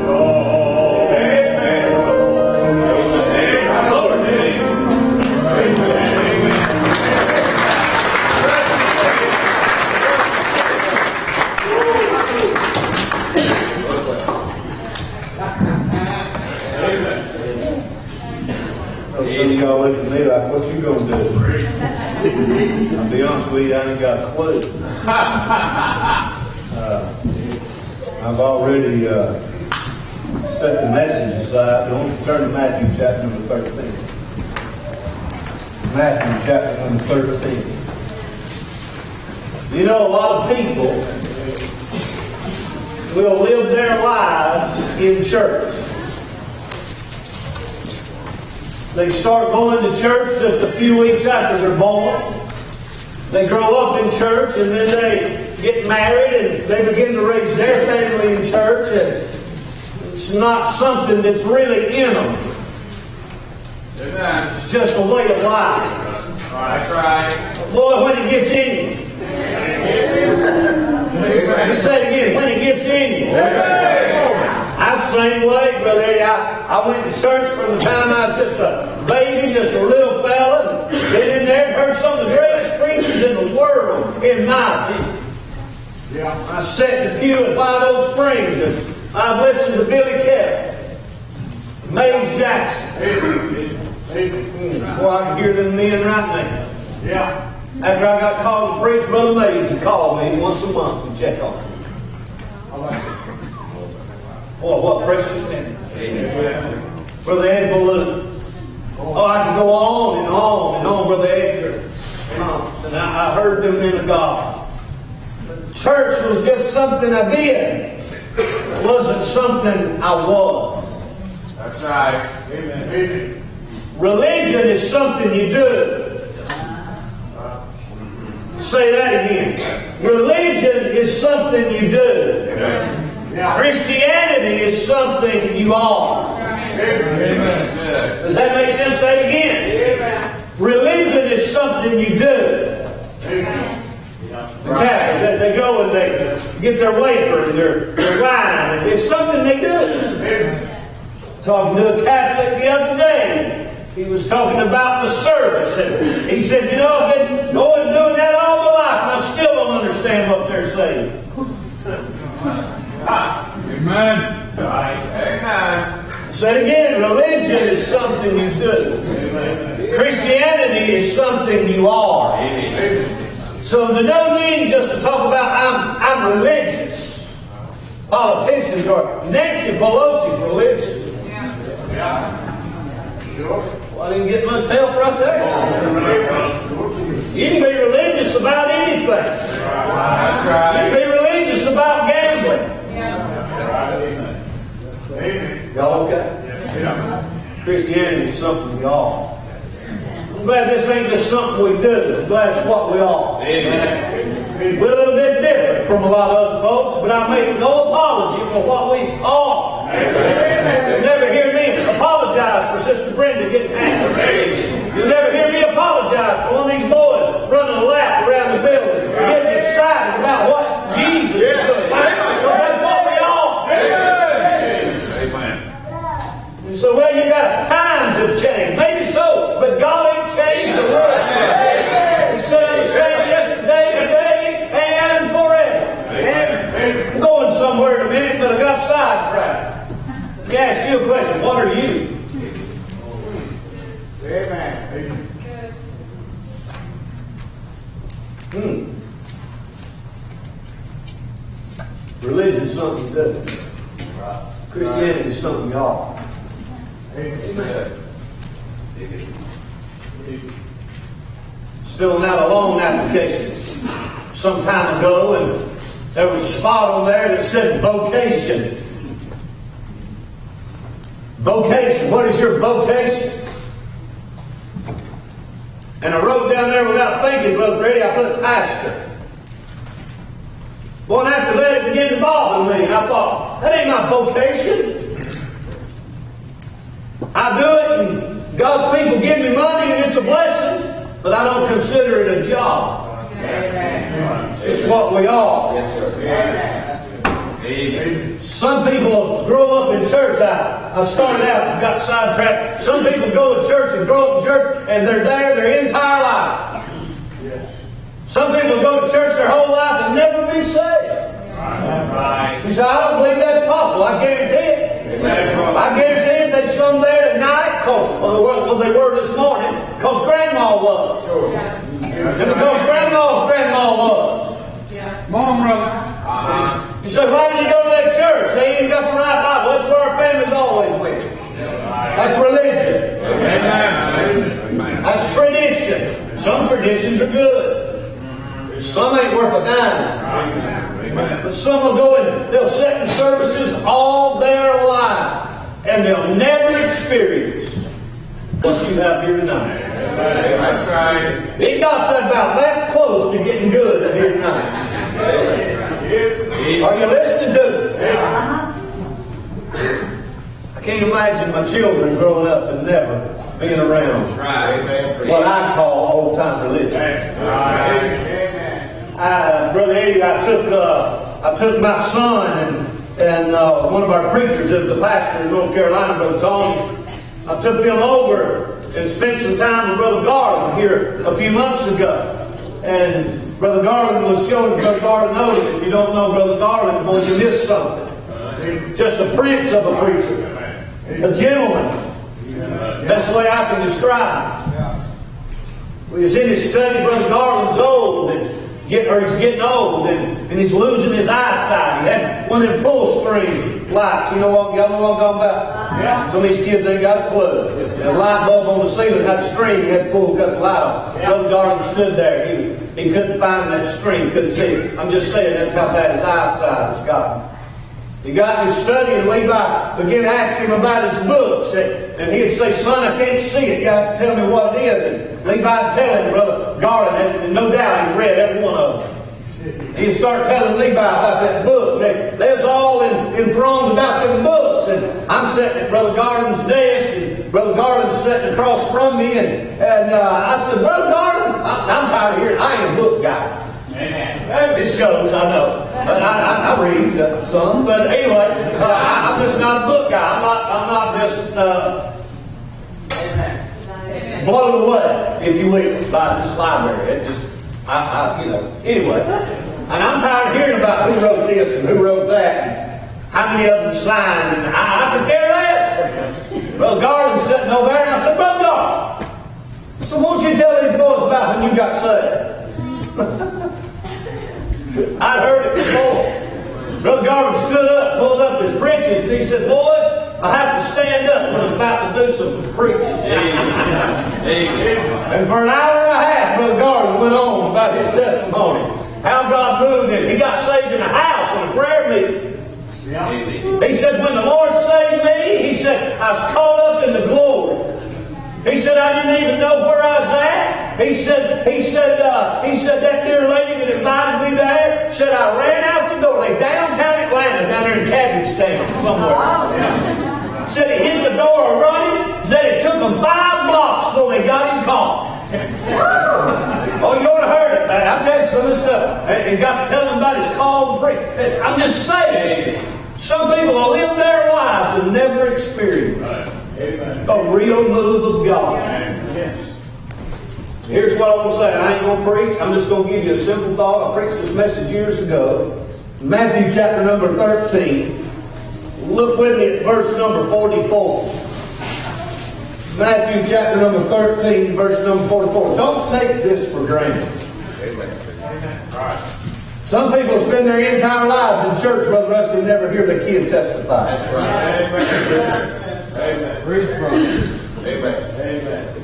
song. Some of y'all look at me like, what you gonna do? I'll be honest with you, I ain't got a clue. I've already set the message aside. I want you to turn to Matthew chapter number 13. Matthew chapter number 13. You know, a lot of people will live their lives in church. They start going to church just a few weeks after they're born. They grow up in church, and then they get married and they begin to raise their family in church, and it's not something that's really in them. It's just a way of life. Boy, when it gets in you. Let me say it again, when it gets in you. I was the same way, Brother Eddie. I went to church from the time I was just a baby, just a little fella, and been in there and heard some of the greatest preachers in the world, in my opinion. I sat in the pew at White Oak Springs, and I've listened to Billy Kelly, Mays Jackson. Boy, I can hear them men right now. After I got called to preach, Brother Mays would call me once a month and check on me. Boy, what precious men. Brother Ed Balloon. Oh, I can go on and on and on, Brother Edgar. And I heard them men of God. Church was just something I did. It wasn't something I was. That's right. Amen. Religion is something you do. Say that again. Religion is something you do. Amen. Christianity is something you are. Amen. Does that make sense? Say it again. Religion is something you do. The Catholics, they go and they get their wafer and their wine. It's something they do. Talking to a Catholic the other day. He was talking about the service. And he said, you know, I've been going doing that all my life and I still don't understand what they're saying. Amen. Amen. Say it again, religion is something you do. Christianity is something you are. So there's no need just to talk about I'm religious. Politicians or Nancy Pelosi's religious. Well, I didn't get much help right there. You can be religious about anything. You can be religious about gambling. Y'all okay? Christianity is something we are. I'm glad this ain't just something we do. I'm glad it's what we are. We're a little bit different from a lot of other folks, but I make no apology for what we are. You'll never hear me apologize for Sister Brenda getting angry. You'll never hear me apologize for one of these boys running a lap around the building, getting excited about what Jesus is doing. That's what we are. And so, well, you got times have changed. Maybe so, but God ain't changed the world. He said I'm the same yesterday, today, and forever. I'm going somewhere in a minute, but I got sidetracked. Let me ask you a question. What are you? Religion is something you do. Christianity is something you are. Amen. Filling out a loan application some time ago, and there was a spot on there that said vocation. Vocation. What is your vocation? And I wrote down there without thinking, Brother Freddie, I put pastor. Well, and after that, it began to bother me. I thought, that ain't my vocation. I do it, and God's people give me money, and it's a blessing, but I don't consider it a job. It's what we are. Some people grow up in church. I started out, got sidetracked. Some people go to church and grow up in church, and they're there their entire life. Some people go to church their whole life and never be saved. You say, I don't believe that's possible. I guarantee it. I guarantee it. They some there tonight, well, they were this morning, because Grandma was. And because Grandma's grandma was. Mom, brother. You say, why did you go to that church? They ain't got the right Bible. That's where our family's always went. That's religion. That's tradition. Some traditions are good. Some ain't worth a dime. But some will go and they'll sit in services all their life, and they'll never experience what you have here tonight. That's right. It got about that close to getting good here tonight. Are you listening to me? I can't imagine my children growing up and never being around what I call old-time religion. Brother Eddie, I took my son and one of our preachers, the pastor in North Carolina, Brother Tony. I took them over and spent some time with Brother Garland here a few months ago. And Brother Garland was showing Brother Garland noted. If you don't know Brother Garland, boy, you missed something. Just a prince of a preacher. A gentleman. That's the way I can describe him. When he's in his study, Brother Garland's old, he's getting old, and he's losing his eyesight. He had one of them pull string lights. Y'all know what I'm talking about? Yeah. Some of these kids ain't got a clue. The light bulb on the ceiling had a string. He had to pull, cut the light off. Brother Garland stood there. He couldn't find that string. Couldn't see it. I'm just saying that's how bad his eyesight has gotten. He got in his study, and Levi began asking him about his books. And he'd say, son, I can't see it. You got to tell me what it is. And Levi'd tell him, Brother Garland, and no doubt he read every one of them. He'd start telling Levi about that book. They was all enthralled about them books. And I'm sitting at Brother Garland's desk, and Brother Garland's sitting across from me. And I said, Brother Garland, I'm tired of hearing I ain't a book guy. It shows, I know. But I read some. But anyway, I'm just not a book guy. I'm not just blown away, if you will, by this library. It just, anyway. And I'm tired of hearing about who wrote this and who wrote that, and how many of them signed, and I could care less. Brother Garland's sitting over there, and I said, Brother Garland, so won't you tell these boys about when you got saved? I'd heard it before. Brother Garland stood up, pulled up his breeches, and he said, boys, I have to stand up when I'm about to do some preaching. And for an hour and a half, Brother Garland went on about his testimony. How God moved him. He got saved in a house in a prayer meeting. He said, when the Lord saved me, he said, I was caught up in the glory. He said, I didn't even know where I was at. He said, that dear lady that invited me there, said I ran out the door. They downtown Atlanta, down there in Cabbagetown somewhere. Said he hit the door running. Said it took them 5 blocks before they got him caught. Oh, you ought to heard it, man. I'm telling you some of this stuff. And got to tell him about his call to preach. I'm just saying, some people will live their lives and never experience a real move of God. Here's what I want to say. I ain't going to preach. I'm just going to give you a simple thought. I preached this message years ago. Matthew chapter number 13. Look with me at verse number 44. Matthew chapter number 13, verse number 44. Don't take this for granted. Some people spend their entire lives in church, Brother Rusty, and never hear their kid testify. That's right. Amen. Read from it. Amen.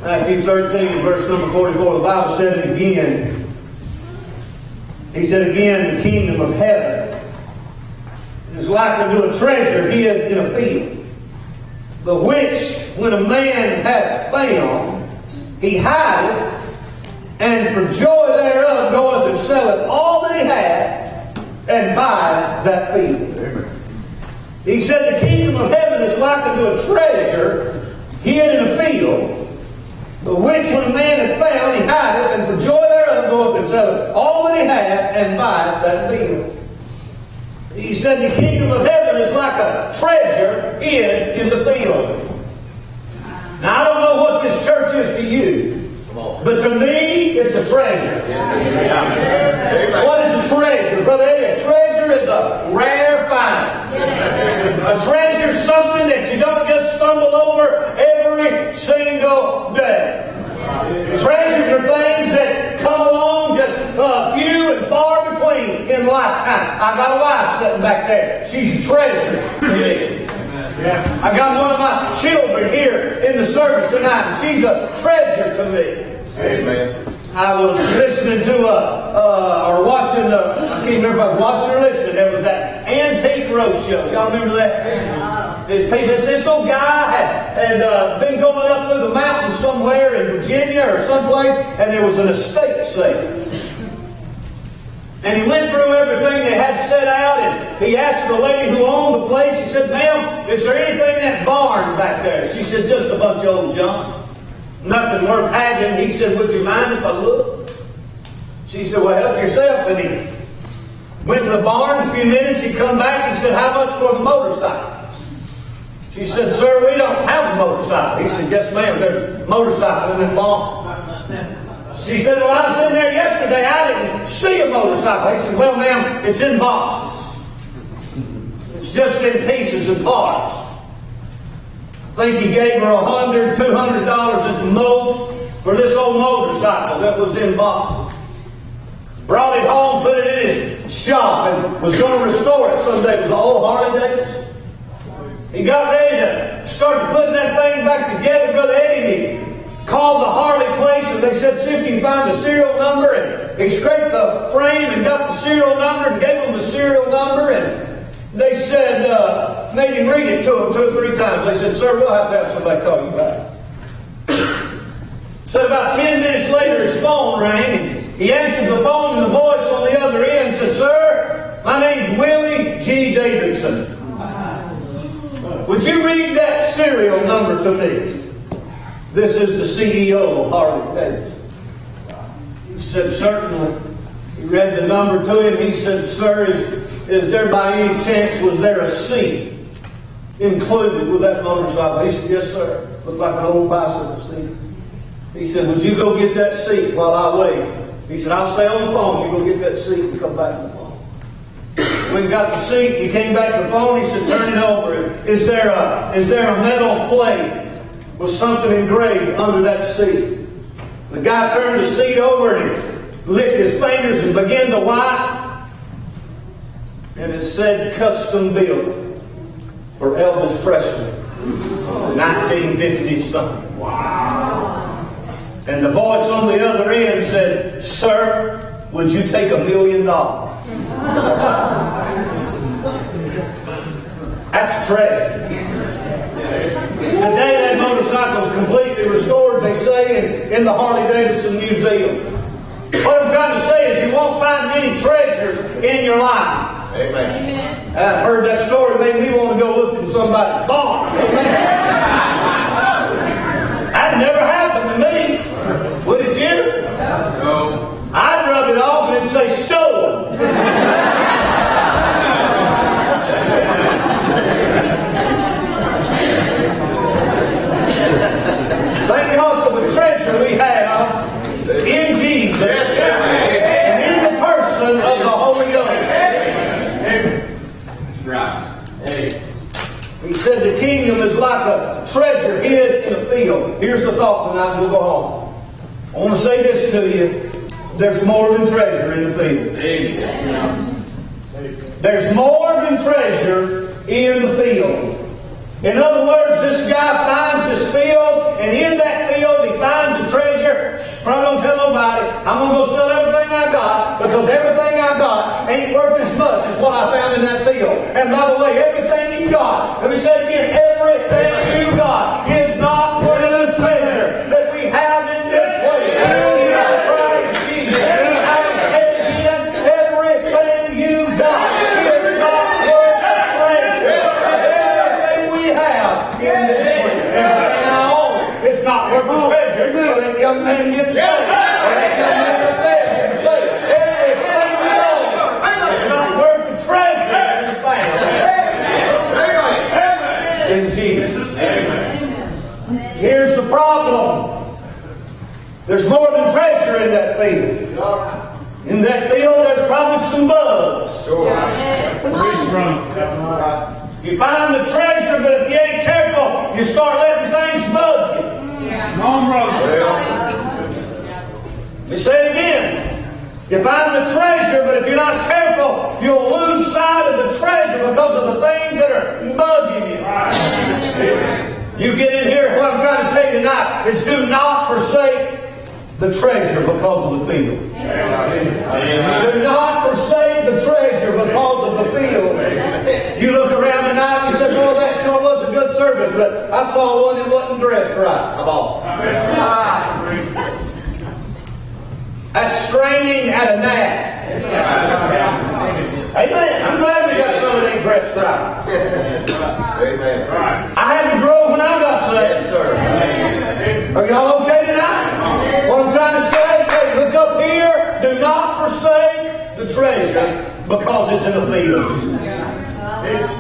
Matthew 13, verse number 44. The Bible said it again. He said again, the kingdom of heaven is like unto a treasure hid in a field, the which, when a man hath found, he hideth, and for joy thereof goeth and selleth all that he hath, and buyeth that field. Amen. He said the kingdom of heaven is like unto a treasure hid in a field, the which when a man hath found, he hideth, and for joy thereof goeth and selleth all that he hath, and buyeth that field. He said the kingdom of heaven is like a treasure hid in the field. Now, I don't know what this church is to you, but to me, it's a treasure. What is a treasure? Brother Eddie, a treasure is a rare find. A treasure is something that you don't just stumble over every single day. Treasures are things that come along just few and far between in lifetime. I got a wife sitting back there. She's a treasure to me. I got one of my children here in the service tonight, and she's a treasure to me. Amen. I was listening to or watching, I can't remember if I was watching or listening. There was that Antique Roadshow. Y'all remember that? This old guy had been going up through the mountains somewhere in Virginia or someplace, and there was an estate sale. And he went through everything they had set out, and he asked the lady who owned the place, he said, ma'am, is there anything in that barn back there? She said, just a bunch of old junk. Nothing worth having. He said, would you mind if I look? She said, well, help yourself. And he went to the barn. A few minutes, he come back. He said, how much for the motorcycle? She said, sir, we don't have a motorcycle. He said, yes, ma'am, there's a motorcycle in the barn. She said, well, I was in there yesterday. I didn't see a motorcycle. He said, well, ma'am, it's in boxes. It's just in pieces and parts. I think he gave her $100, $200 at the most for this old motorcycle that was in boxes. Brought it home, put it in his shop, and was going to restore it someday. It was an old Harley Davidson. He got ready to start putting that thing back together, Brother Eddie. He called the Harley place, and they said, see if you can find the serial number. And he scraped the frame and got the serial number and gave them the serial number. And they said, made him read it to them 2 or 3 times. They said, sir, we'll have to have somebody call you back. So about 10 minutes later, his phone rang, and he answered the phone, and the voice on the other end said, sir, my name's Willie G. Davidson. Would you read that serial number to me? This is the CEO of Harley Davidson. He said, certainly. He read the number to him. He said, sir, is there by any chance, was there a seat included with that motorcycle? He said, yes, sir. Looked like an old bicycle seat. He said, would you go get that seat while I wait? He said, I'll stay on the phone. You go get that seat and come back on the phone. We got the seat. He came back to the phone. He said, turn it over. Is there a metal plate with something engraved under that seat? The guy turned the seat over and he licked his fingers and began to wipe. And it said, custom built for Elvis Presley. 1950 something. Wow. And the voice on the other end said, sir, would you take $1 million? That's treasure. Today that motorcycle is completely restored, they say, in the Harley-Davidson Museum. What I'm trying to say is you won't find any treasure in your life. Amen. I've heard that story, made me want to go look in somebody's barn. That never happened to me. Would it you? No. I'd rub it off and it'd say stolen. Thank God for the treasure we have in Jesus and in the person of the Holy Ghost. Right. He said the kingdom is like a treasure hid in a field. Here's the thought tonight and we'll go home. I want to say this to you. There's more than treasure in the field. There's more than treasure in the field. In other words, this guy finds this field, and in that field he finds a treasure. Probably don't tell nobody. I'm going to go sell everything I got, because everything I got ain't worth as much as what I found in that field. And by the way, everything you got, let me say it again, everything you got is not worth the treasure that we have in this place. Everything you got is not worth the treasure. Everything we have in this place, everything I own, is not worth the treasure. That young man didn't say. That young man up there didn't say. Everything we own is not worth the treasure that is found in Jesus. Here's the problem. There's more than treasure in that field. In that field, there's probably some bugs. Sure. You find the treasure, but if you ain't careful, you start letting things bug you. Come on, brother. Let me say it again. You find the treasure, but if you're not careful, you'll lose sight of the treasure because of the things that are bugging you. You get in here, what I'm trying to tell you tonight is do not forsake the treasure because of the field. Do not forsake the treasure because of the field. You look around tonight and you say, "Oh, that sure was a good service, but I saw one that wasn't dressed right." Come on. That's straining at a gnat. Amen. I'm glad we got some that ain't dressed right. Amen. I had to grow when I got saved. Yes, sir. Are y'all okay tonight? What I'm trying to say, hey, look up here. Do not forsake the treasure because it's in the field.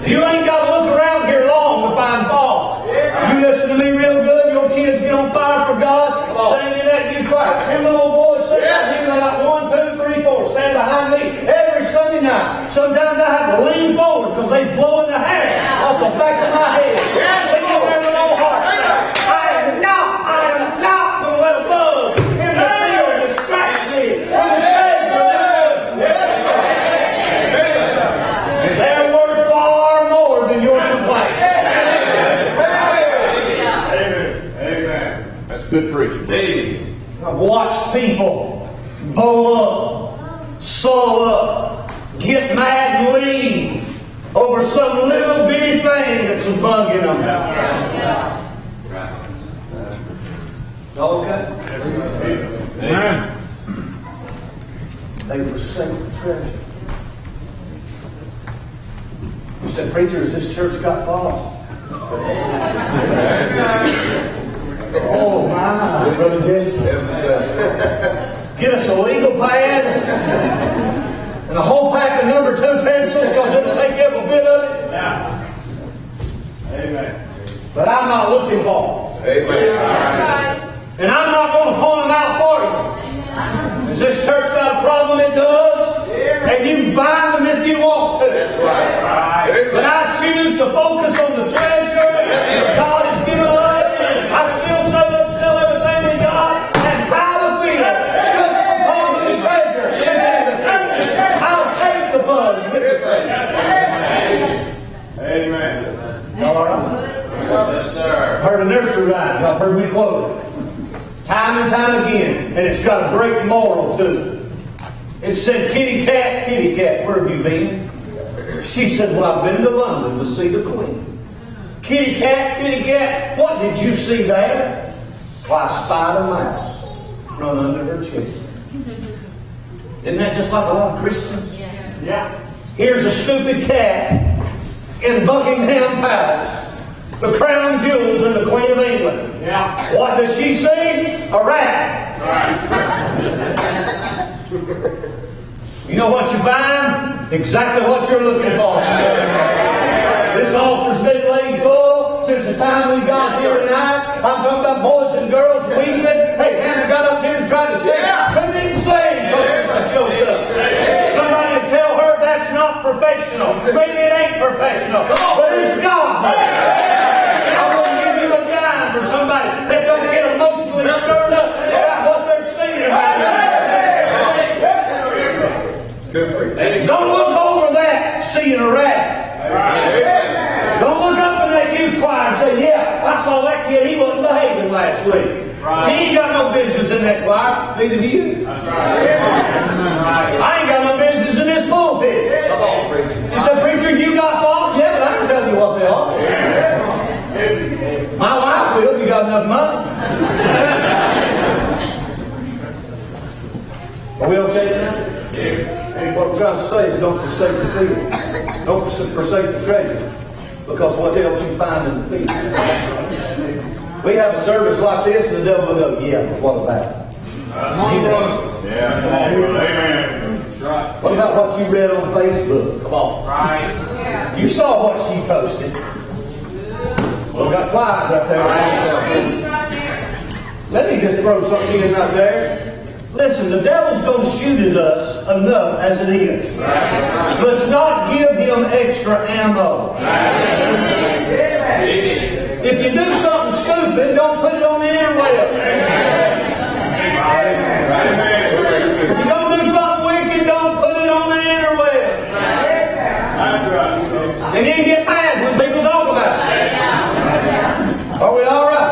You ain't got to look around here long to find fault. You listen to me real good. Your kids get on fire for God. Singing that, you cry. Them little boys sing out here like 1, 2, 3, 4. Stand behind me every Sunday night. Sometimes I have to lean forward because they blowing the hair off the back of my head. Sing it with an old heart. I am not going to let a bug in the field distract me from the treasure of the Lord. They're worth far more than your complaint. Amen. That's good preaching. Amen. I've watched people bow up, soul up, get mad and leave over some little bitty thing that's bugging them. Okay? Amen. They forsake the treasure. You said, "Preacher, has this church got false?" Oh my, Brother Jesse. Get us a legal pad and a whole pack of number 2 pencils because it'll take every bit of it. Amen. But I'm not looking for them. Amen. And I'm not going to point them out for you. Has this church got a problem? It does. And you can find them if you want to. to focus on the treasure that God has given us. I still say let's sell everything we got and buy the field just because of the treasure that's in the field. I'll take the buds with the treasure. Amen. Y'all all right? Yes, sir. Heard a nursery rhyme. Y'all heard me quote it. Time and time again. And it's got a great moral to it. It said, kitty cat, where have you been? She said, well, I've been to London to see the Queen. Kitty cat, what did you see there? Why, I spied a mouse run under her chair. Isn't that just like a lot of Christians? Yeah. Here's a stupid cat in Buckingham Palace. The crown jewels and the Queen of England. Yeah. What does she see? A rat. You know what you're buying? Exactly what you're looking for. This offer's been laid full since the time we got here tonight. I'm talking about boys and girls weeping. Hey, Hannah got up here and tried to sing. Couldn't even sing because it was choked up. Somebody would tell her that's not professional. Maybe it ain't professional, but it's God. I wouldn't give you a dime for somebody that doesn't get emotionally stirred up about what they're singing about. Don't look over that seeing a rat. Don't look up in that youth choir and say, yeah, I saw that kid, he wasn't behaving last week. He ain't got no business in that choir, neither do you. I ain't got no business in this pulpit. Come on, preacher. You said, preacher, you got faults? Yeah, but I can tell you what they are. My wife will if you got enough money. Are we okay now? What I'm trying to say is don't forsake the field. Don't forsake the treasure. Because what else you find in the field? We have a service like this and the devil will go, yeah, but what about it? Come on, brother. Yeah, come on, brother. Amen. What about what you read on Facebook? Come on. Right. You saw what she posted. Well, got quiet right there. Let me just throw something in right there. Listen, the devil's going to shoot at us enough as it is. Let's not give him extra ammo. If you do something stupid, don't put it on the interweb. If you don't do something wicked, don't put it on the interweb. And then get mad when people talk about it. Are we all right?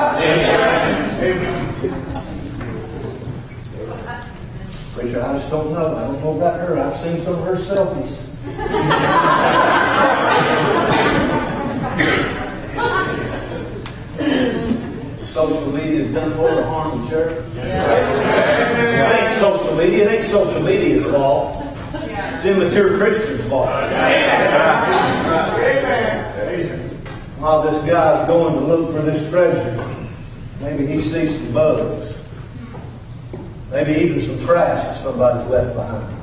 Preacher, I just don't know. I don't know about her. I've seen some of her selfies. Social media has done more to harm the church. It ain't social media. It ain't social media's fault. It's immature Christians' fault. While this guy's going to look for this treasure, maybe he sees some bugs. Maybe even some trash that somebody's left behind.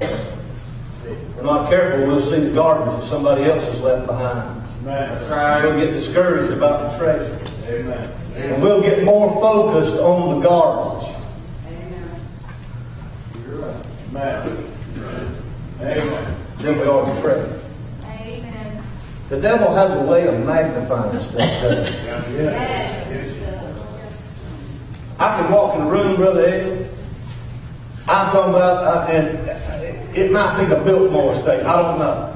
If we're not careful, we'll see the garbage that somebody else has left behind. We'll get discouraged about the treasure. Amen. And we'll get more focused on the garbage. Amen. Amen. Than we are the treasure. Amen. The devil has a way of magnifying stuff, doesn't he? Yes. I can walk in the room, Brother Ed. I'm talking about, and it might be the Biltmore estate. I don't know.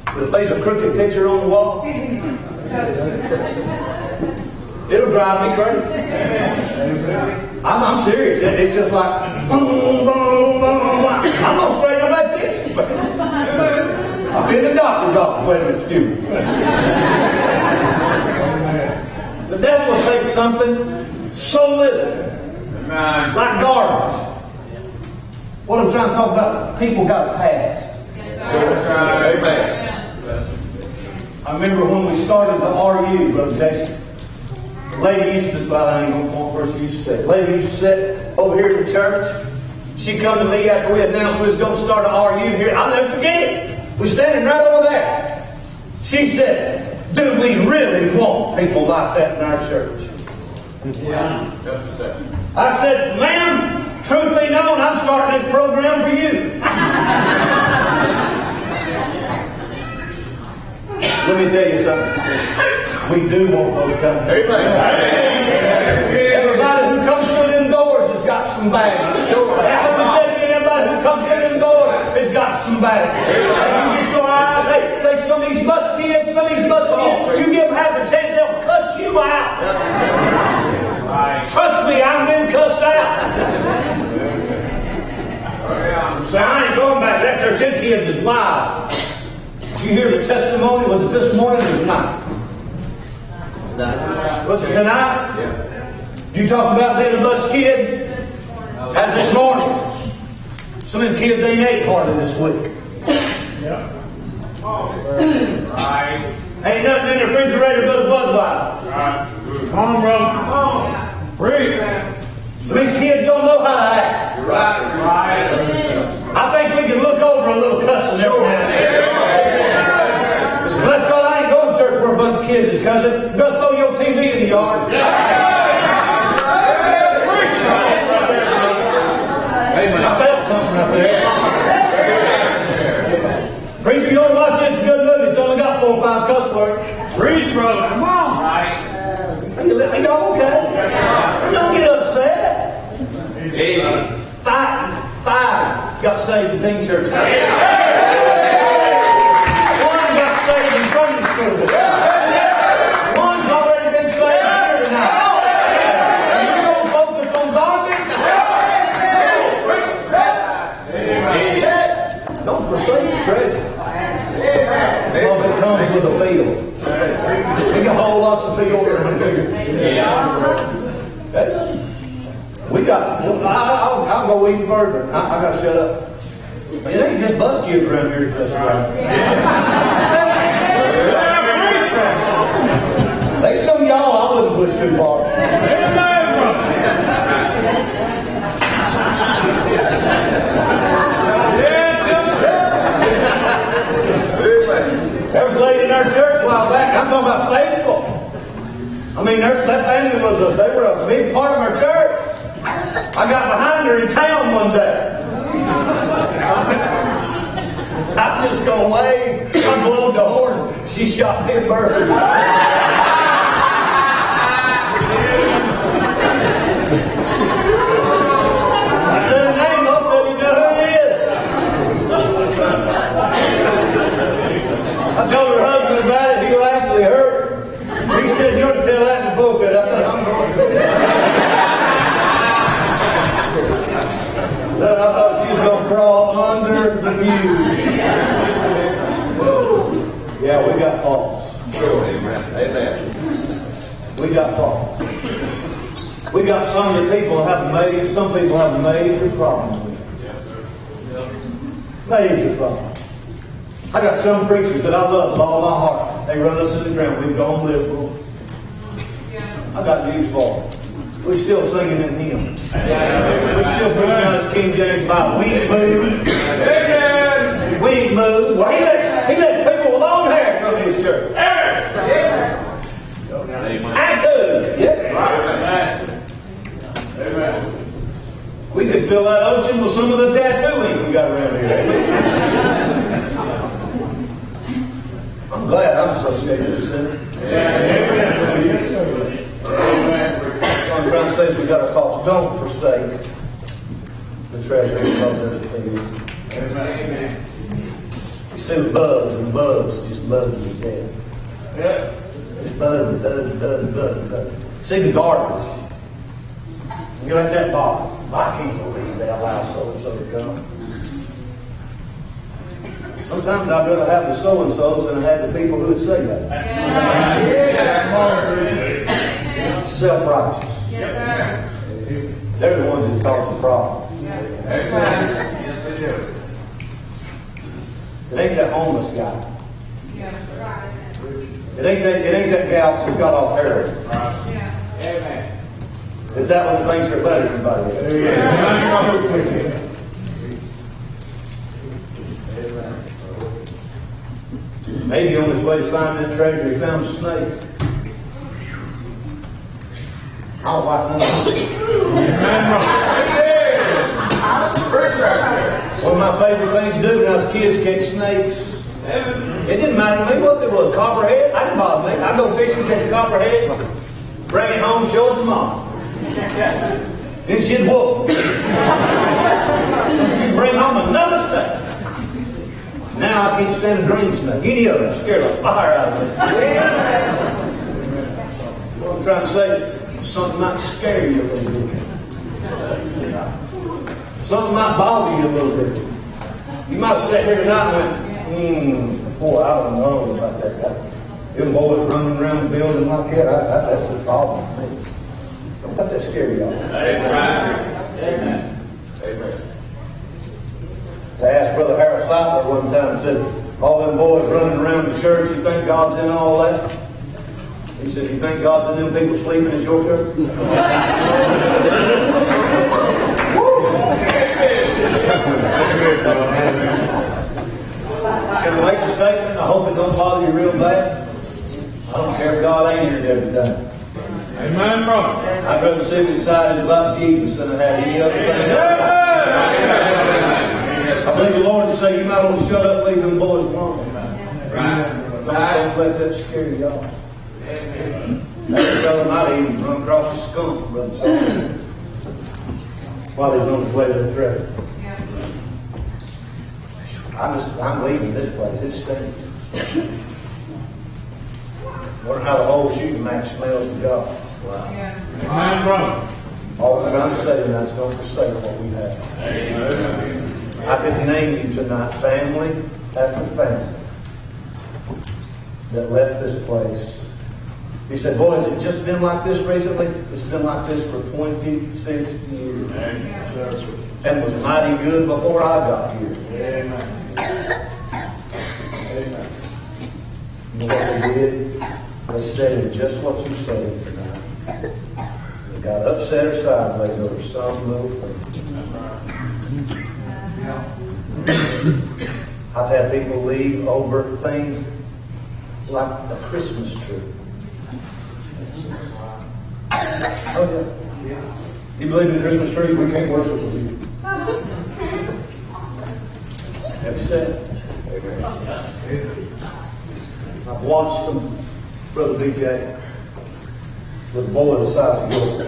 But if there's a crooked picture on the wall, it'll drive me crazy. I'm serious. It's just like, boom, boom, boom, boom. I'm going to straighten up that picture. I'll be in the doctor's office. Wait a minute, excuse me. The devil will take something so little, like garbage. What I'm trying to talk about, people got a past. Amen. I remember when we started the RU, Brother Jason. The lady used to, well, I ain't going to point where she used to sit. The lady used to sit over here in the church. She'd come to me after we announced we was going to start an RU here. I'll never forget it. We're standing right over there. She said, do we really want people like that in our church? Yeah. Just a second. I said, ma'am, truth be known, I'm starting this program for you. Let me tell you something. We do want those coming. Everybody who comes through them doors has got some bags. Let me say again, everybody who comes through them doors has got some bags. You get your eyes, say some of these bus kids, you give them half a chance, they'll cuss you out. Trust me, I've been cussed out. So I ain't going back. That church, them kids is live. Did you hear the testimony? Was it this morning or tonight? Was it tonight? You talk about being a bus kid? As this morning. Some of them kids ain't ate hardly this week. Ain't nothing in the refrigerator but a Budweiser. Come on, brother. Come on. Breathe. These kids don't know how to act. I think we can look over a little cussing every now and then. Bless God, I ain't going to church where a bunch of kids is cussing. You better throw your TV in the yard. I felt something up there. Preacher, you don't watch it, it's a good movie. It's only got 4 or 5 cuss words. Preach, brother. Come on. Y'all okay? Don't get upset. Five got saved in teen church. One got saved in Sunday school. One's already been saved here tonight. And you don't focus on bondage? Don't forsake the treasure. Because it comes with a field. You can hold lots of field around here. We got, I'll go even further. I got to shut up. It ain't just bus kids around here to cuss around. There's some of y'all I wouldn't push too far. There was a lady in our church a while back. I'm talking about faithful. I mean, that family they were a big part of our church. I got behind her in town one day. I was just going to wave. I blowed the horn. She shot me a bird. I said her name. Most of you know who it is. I told her husband about it. He laughed. He hurt. He said, "You ought to tell that in the pulpit." I said, "I'm going to." I thought she was going to crawl under the pew. Yeah, we got faults. Amen. We got faults. We got some that people have major problems with. Major problems. I got some preachers that I love with all my heart. They run us to the ground. We've gone liberal. I got news for them. We're still singing in hymns. We're still preaching out of King James Bible. We ain't moved. We ain't moved. Well, he lets people with long hair come to his church. Tattoos. Yep. We could fill that ocean with some of the tattooing we got around here. I'm glad I'm associated with this. What I'm trying to say is we've got a cause. Don't forsake the treasure because there's a field. You see the bugs just bugging you to death. Just bugging. See the garbage. You let that bother. I can't believe they allow so-and-so to come. Sometimes I'd rather have the so-and-sos than have the people who would say that. Self-righteous. They're the ones that cause the problem. It ain't that homeless guy. It ain't that gal that's got off heroin. It's that one that thinks they're better than everybody else. Maybe on his way to find that treasure, he found a snake. I'll like one. One of my favorite things to do when I was kids, catch snakes. It didn't matter to me what it was. Copperhead, that didn't bother me. I'd go fishing, catch a copperhead, bring it home, show it to Mom. Then she'd whoop me. She'd bring home another snake. Now I can't stand a green snake. Any of them scare the fire out of me. What I'm trying to say, something might scare you a little bit. Something might bother you a little bit. You might have sat here tonight and went, boy, I don't know about that guy. Them boys running around the building like that, that's a problem for me. Don't let that scare you off. Amen. Amen. I asked Brother Harold Seidler one time, said, all them boys running around the church, you think God's in all that? He said, you think God's in them people sleeping at your church? Can I make a statement? I hope it don't bother you real bad. I don't care if God ain't here every day. Amen, brother. I'd rather sit excited about Jesus than I had any other thing. I believe the Lord would say, you might as well shut up, leave them boys alone. Right. Don't let that scare you off. That brother might even run across a skunk, brother, while he's on his way to the treasure. I'm leaving this place. It stinks. Wonder how the whole shooting match smells to God. Wow. Amen, brother. All we're trying to say tonight is don't forsake what we have. Amen. I could name you tonight, family after family, that left this place. He said, boy, has it just been like this recently? It's been like this for 26 years. And was mighty good before I got here. Amen. Amen. You know what they did? They said just what you said tonight. They got upset or sideways over some little thing. I've had people leave over things like a Christmas tree. Oh, yeah. You believe in Christmas trees? We can't worship with you. Upset. I've watched them, Brother BJ, with a boy the size of yours.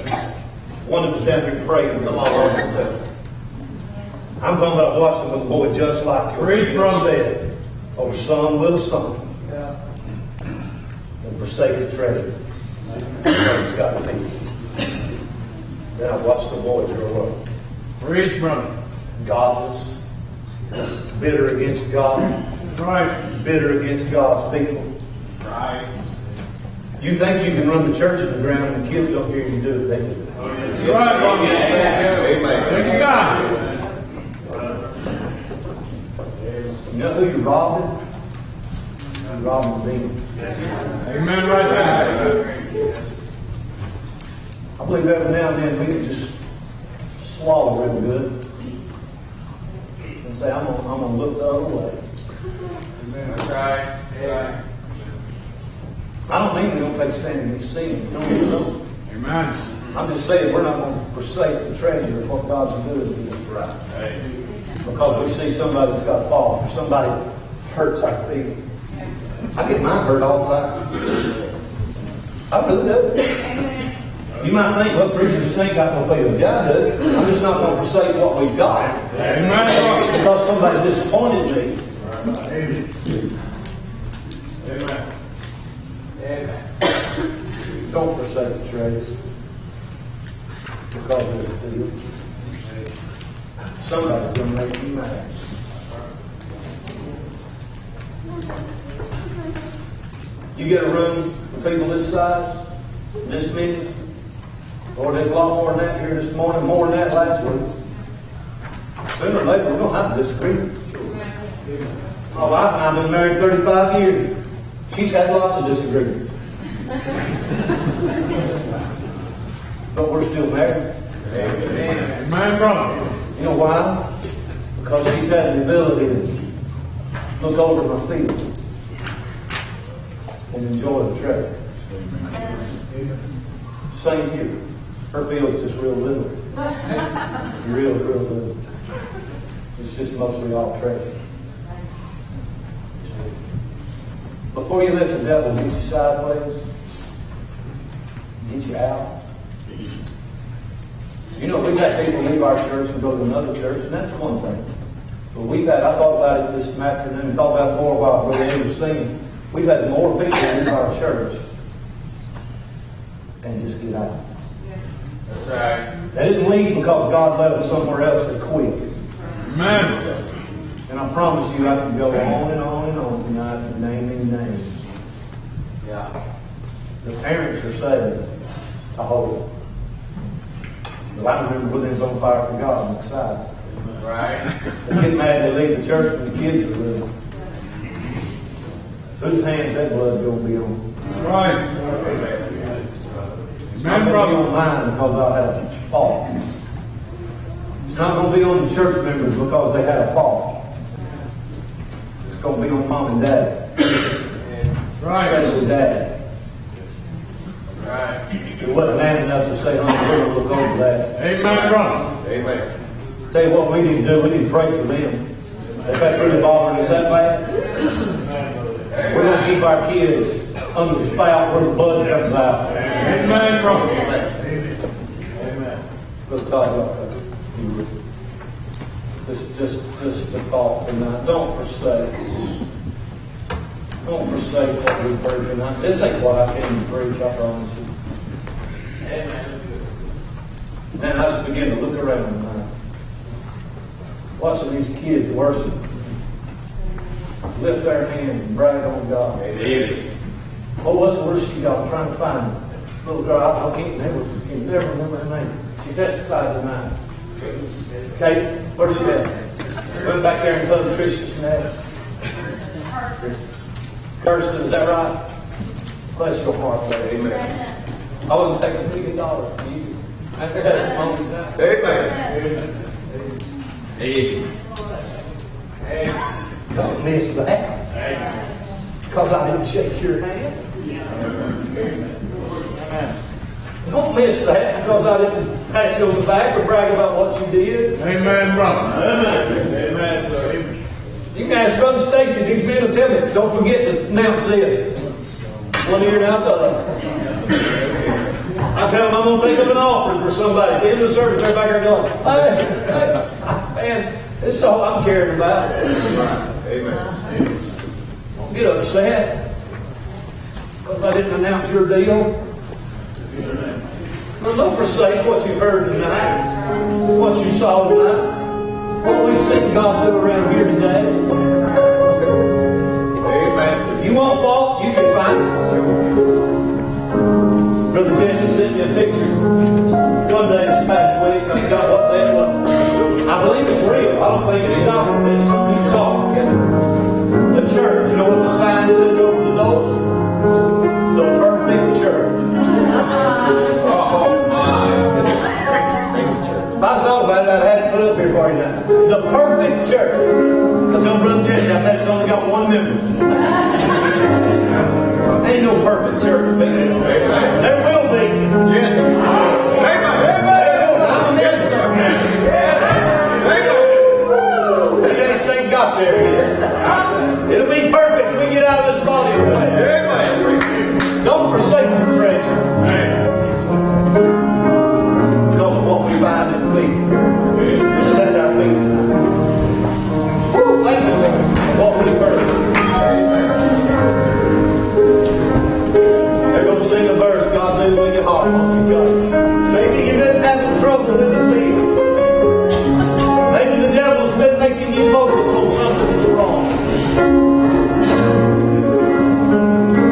One that was down here praying, come on, Lord, himself. I'm talking about I watched them with a boy just like yours. Read from said, over some little something. And forsake the treasure. It's got peace. Then I watched the boy grow up. Read, brother. Godless, bitter against God, Right. bitter against God's people. Right. You think you can run the church in the ground and the kids don't hear you do it. They do. Right, brother. Take your time. You know who you're robbing? You're robbing the demon. Amen, right there. I believe every now and then we can just swallow real good and say, I'm gonna look the other way. That's right. I don't mean we don't take standing in sin. Don't get me wrong. Amen. I'm just saying we're not going to forsake the treasure of what God's doing to us. Right. Because we see somebody that's got a fault or somebody hurts our feelings. I get mine hurt all the time. I really do. You might think, well, preacher just ain't got no feelings. Yeah, I do. I'm just not going to forsake what we've got. Amen. Because somebody disappointed me. Amen. Don't forsake the treasure. Because of the feelings. Somebody's going to make you mad. You get a room for people this size, this many. Lord, there's a lot more than that here this morning, more than that last week. Sooner or later, we're going to have a disagreement. My wife and I have been married 35 years. She's had lots of disagreements. But we're still married. Amen, brother. You know why? Because she's had the ability to look over my feelings and enjoy the treasure. Same here. Her feelings just real little. Real little. It's just mostly all treasure. before you let the devil get you sideways, get you out. You know, we've had people leave our church and go to another church, and that's one thing. But I thought about it this afternoon, thought about it more while Brother was singing. We've had more people leave our church and just get out. That's right. They didn't leave because God led them somewhere else. They quit. Amen. And I promise you, I can go on and on and on tonight and name any names. Yeah. The parents are saved. I hope. But I remember when they was on fire for God. I'm excited. Right. They get mad they leave the church when the kids are little. Whose hands that blood going to be on? Right. It's not going to be on mine because I had a fault. It's not going to be on the church members because they had a fault. It's going to be on mom and dad. Right. Especially dad. Right. Who wasn't man enough to say, honey, we're going to look over that. Amen, brother. Amen. Tell you what we need to do, we need to pray for them. If that's really bothering us that bad, we're going to keep our kids under the spout where the blood comes out. Amen, brother. Amen. Let's talk about that. This is just the thought tonight. Don't forsake. Don't forsake what we've heard tonight. This ain't what I came to preach, I promise you. Man, I just begin to look around tonight. Watching these kids worship. Lift their hands and brag on God. Oh, what's the word she got? I'm trying to find her. Little girl, I can't never remember her name. She testified tonight. Kate, where's she at? Went back there and told Tricia Snell. Kirsten, is that right? Bless your heart, baby. Amen. I wouldn't take $1 million from you. That's testimony tonight. Amen. Amen. Don't miss that. Because I didn't shake your hand. Don't miss that because I didn't pat you on the back or brag about what you did. Amen, brother. Amen, sir. You can ask Brother Stacy, these men will tell me, don't forget to announce this. One ear and out the other. I tell them I'm going to take up an offering for somebody. At the end of the service, they're back there going, hey, man, this is all I'm caring about. Amen. Don't get upset because I didn't announce your deal. Now, don't forsake what you heard tonight, what you saw tonight, what we've seen God do around here today. Amen. If you want fault, you can find it. Brother Jesse sent me a picture one day this past week. I forgot what day it was. I believe it's real. I don't think it's shocking. It's shocking. The church, you know what the sign says over the door? The perfect church. Oh, my. If I thought about it, I'd have to put it up here for you now. The perfect church. I told Brother Jesse, I bet it's only got one member. Ain't no perfect church, baby. There will be. Yes. Amen. Yes, sir. This ain't got there yet. It'll be perfect when we get out of this body of flesh. Don't forsake the treasure. Because of what we find and feed. Set our feet. Thank you, Lord. What we heard. They're going to sing a verse, God knew in your heart once you got it. Maybe you've been having trouble with the thing. Maybe the devil's been making you focus on something that's wrong.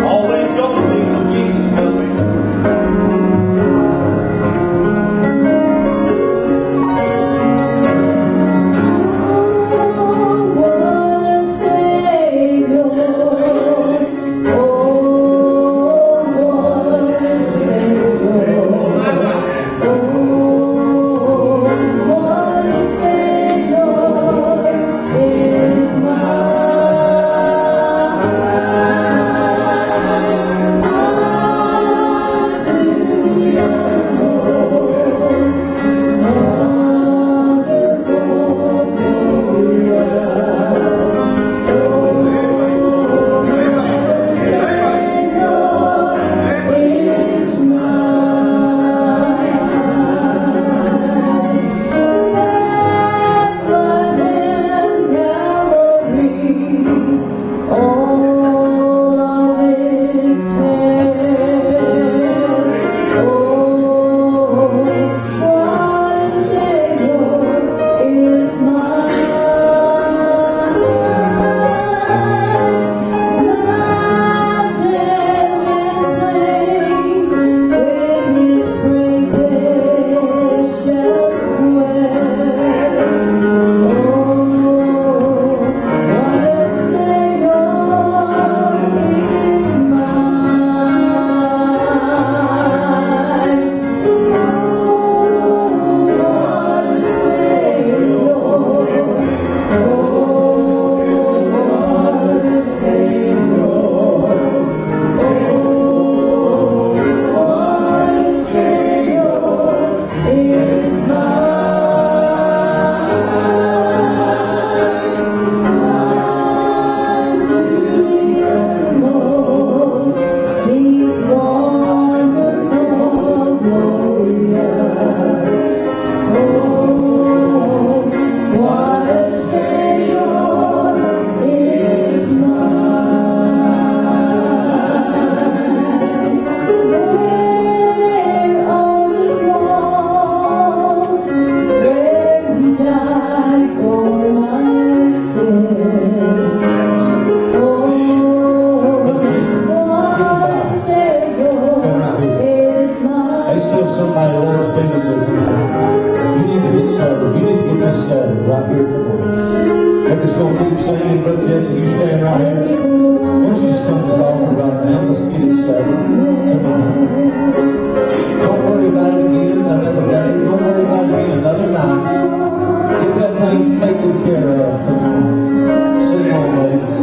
Always don't believe when Jesus comes. Oh, what a Savior. somebody Lord's been with tonight. You need to get settled. You need to get this settled right here tonight. If it's going to keep singing, Brother Jesse, you stand right here. Why don't you just come to this altar right now? Let's get it settled tonight. Don't worry about it again another day. Don't worry about it again another night. Get that thing taken care of tonight. Sing on, ladies.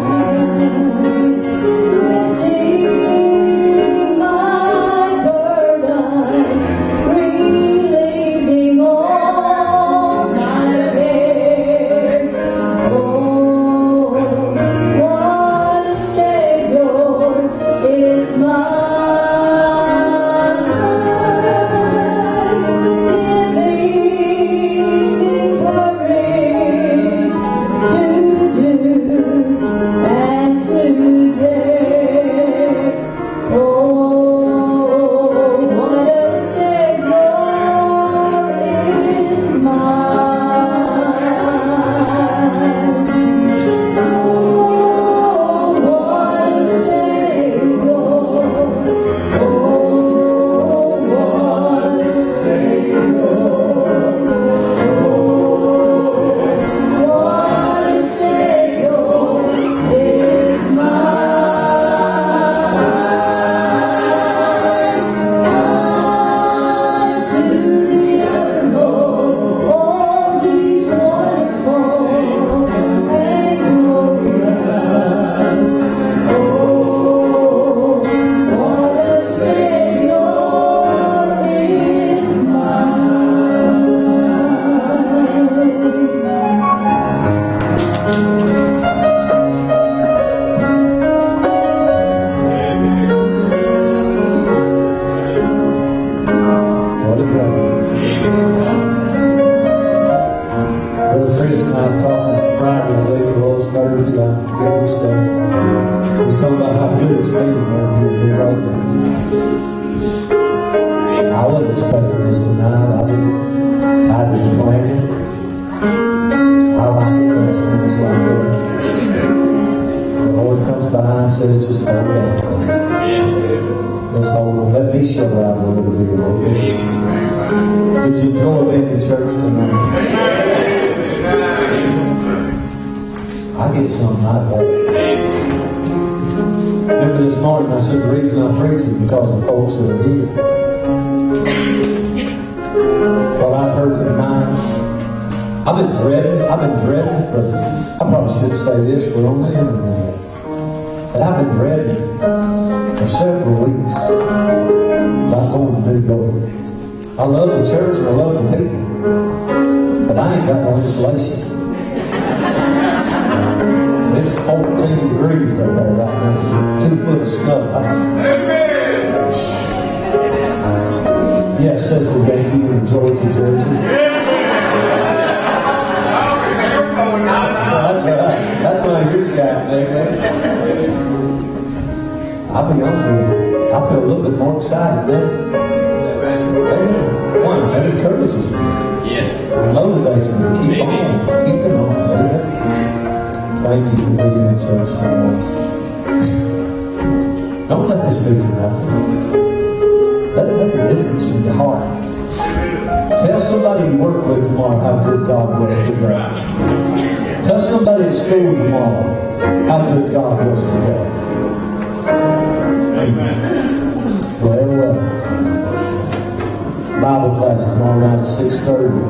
Bible class tomorrow night at 6:30.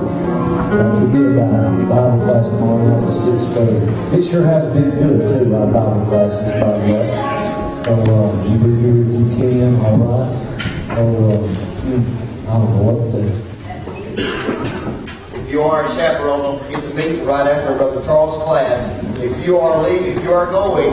Don't forget about it. Bible class tomorrow night at 6:30. It sure has been good too, our Bible classes, by the way. So you be here if you can, all right? I don't know what to do. If you are a chaperone, don't forget to meet right after Brother Charles' class. If you are leaving, if you are going,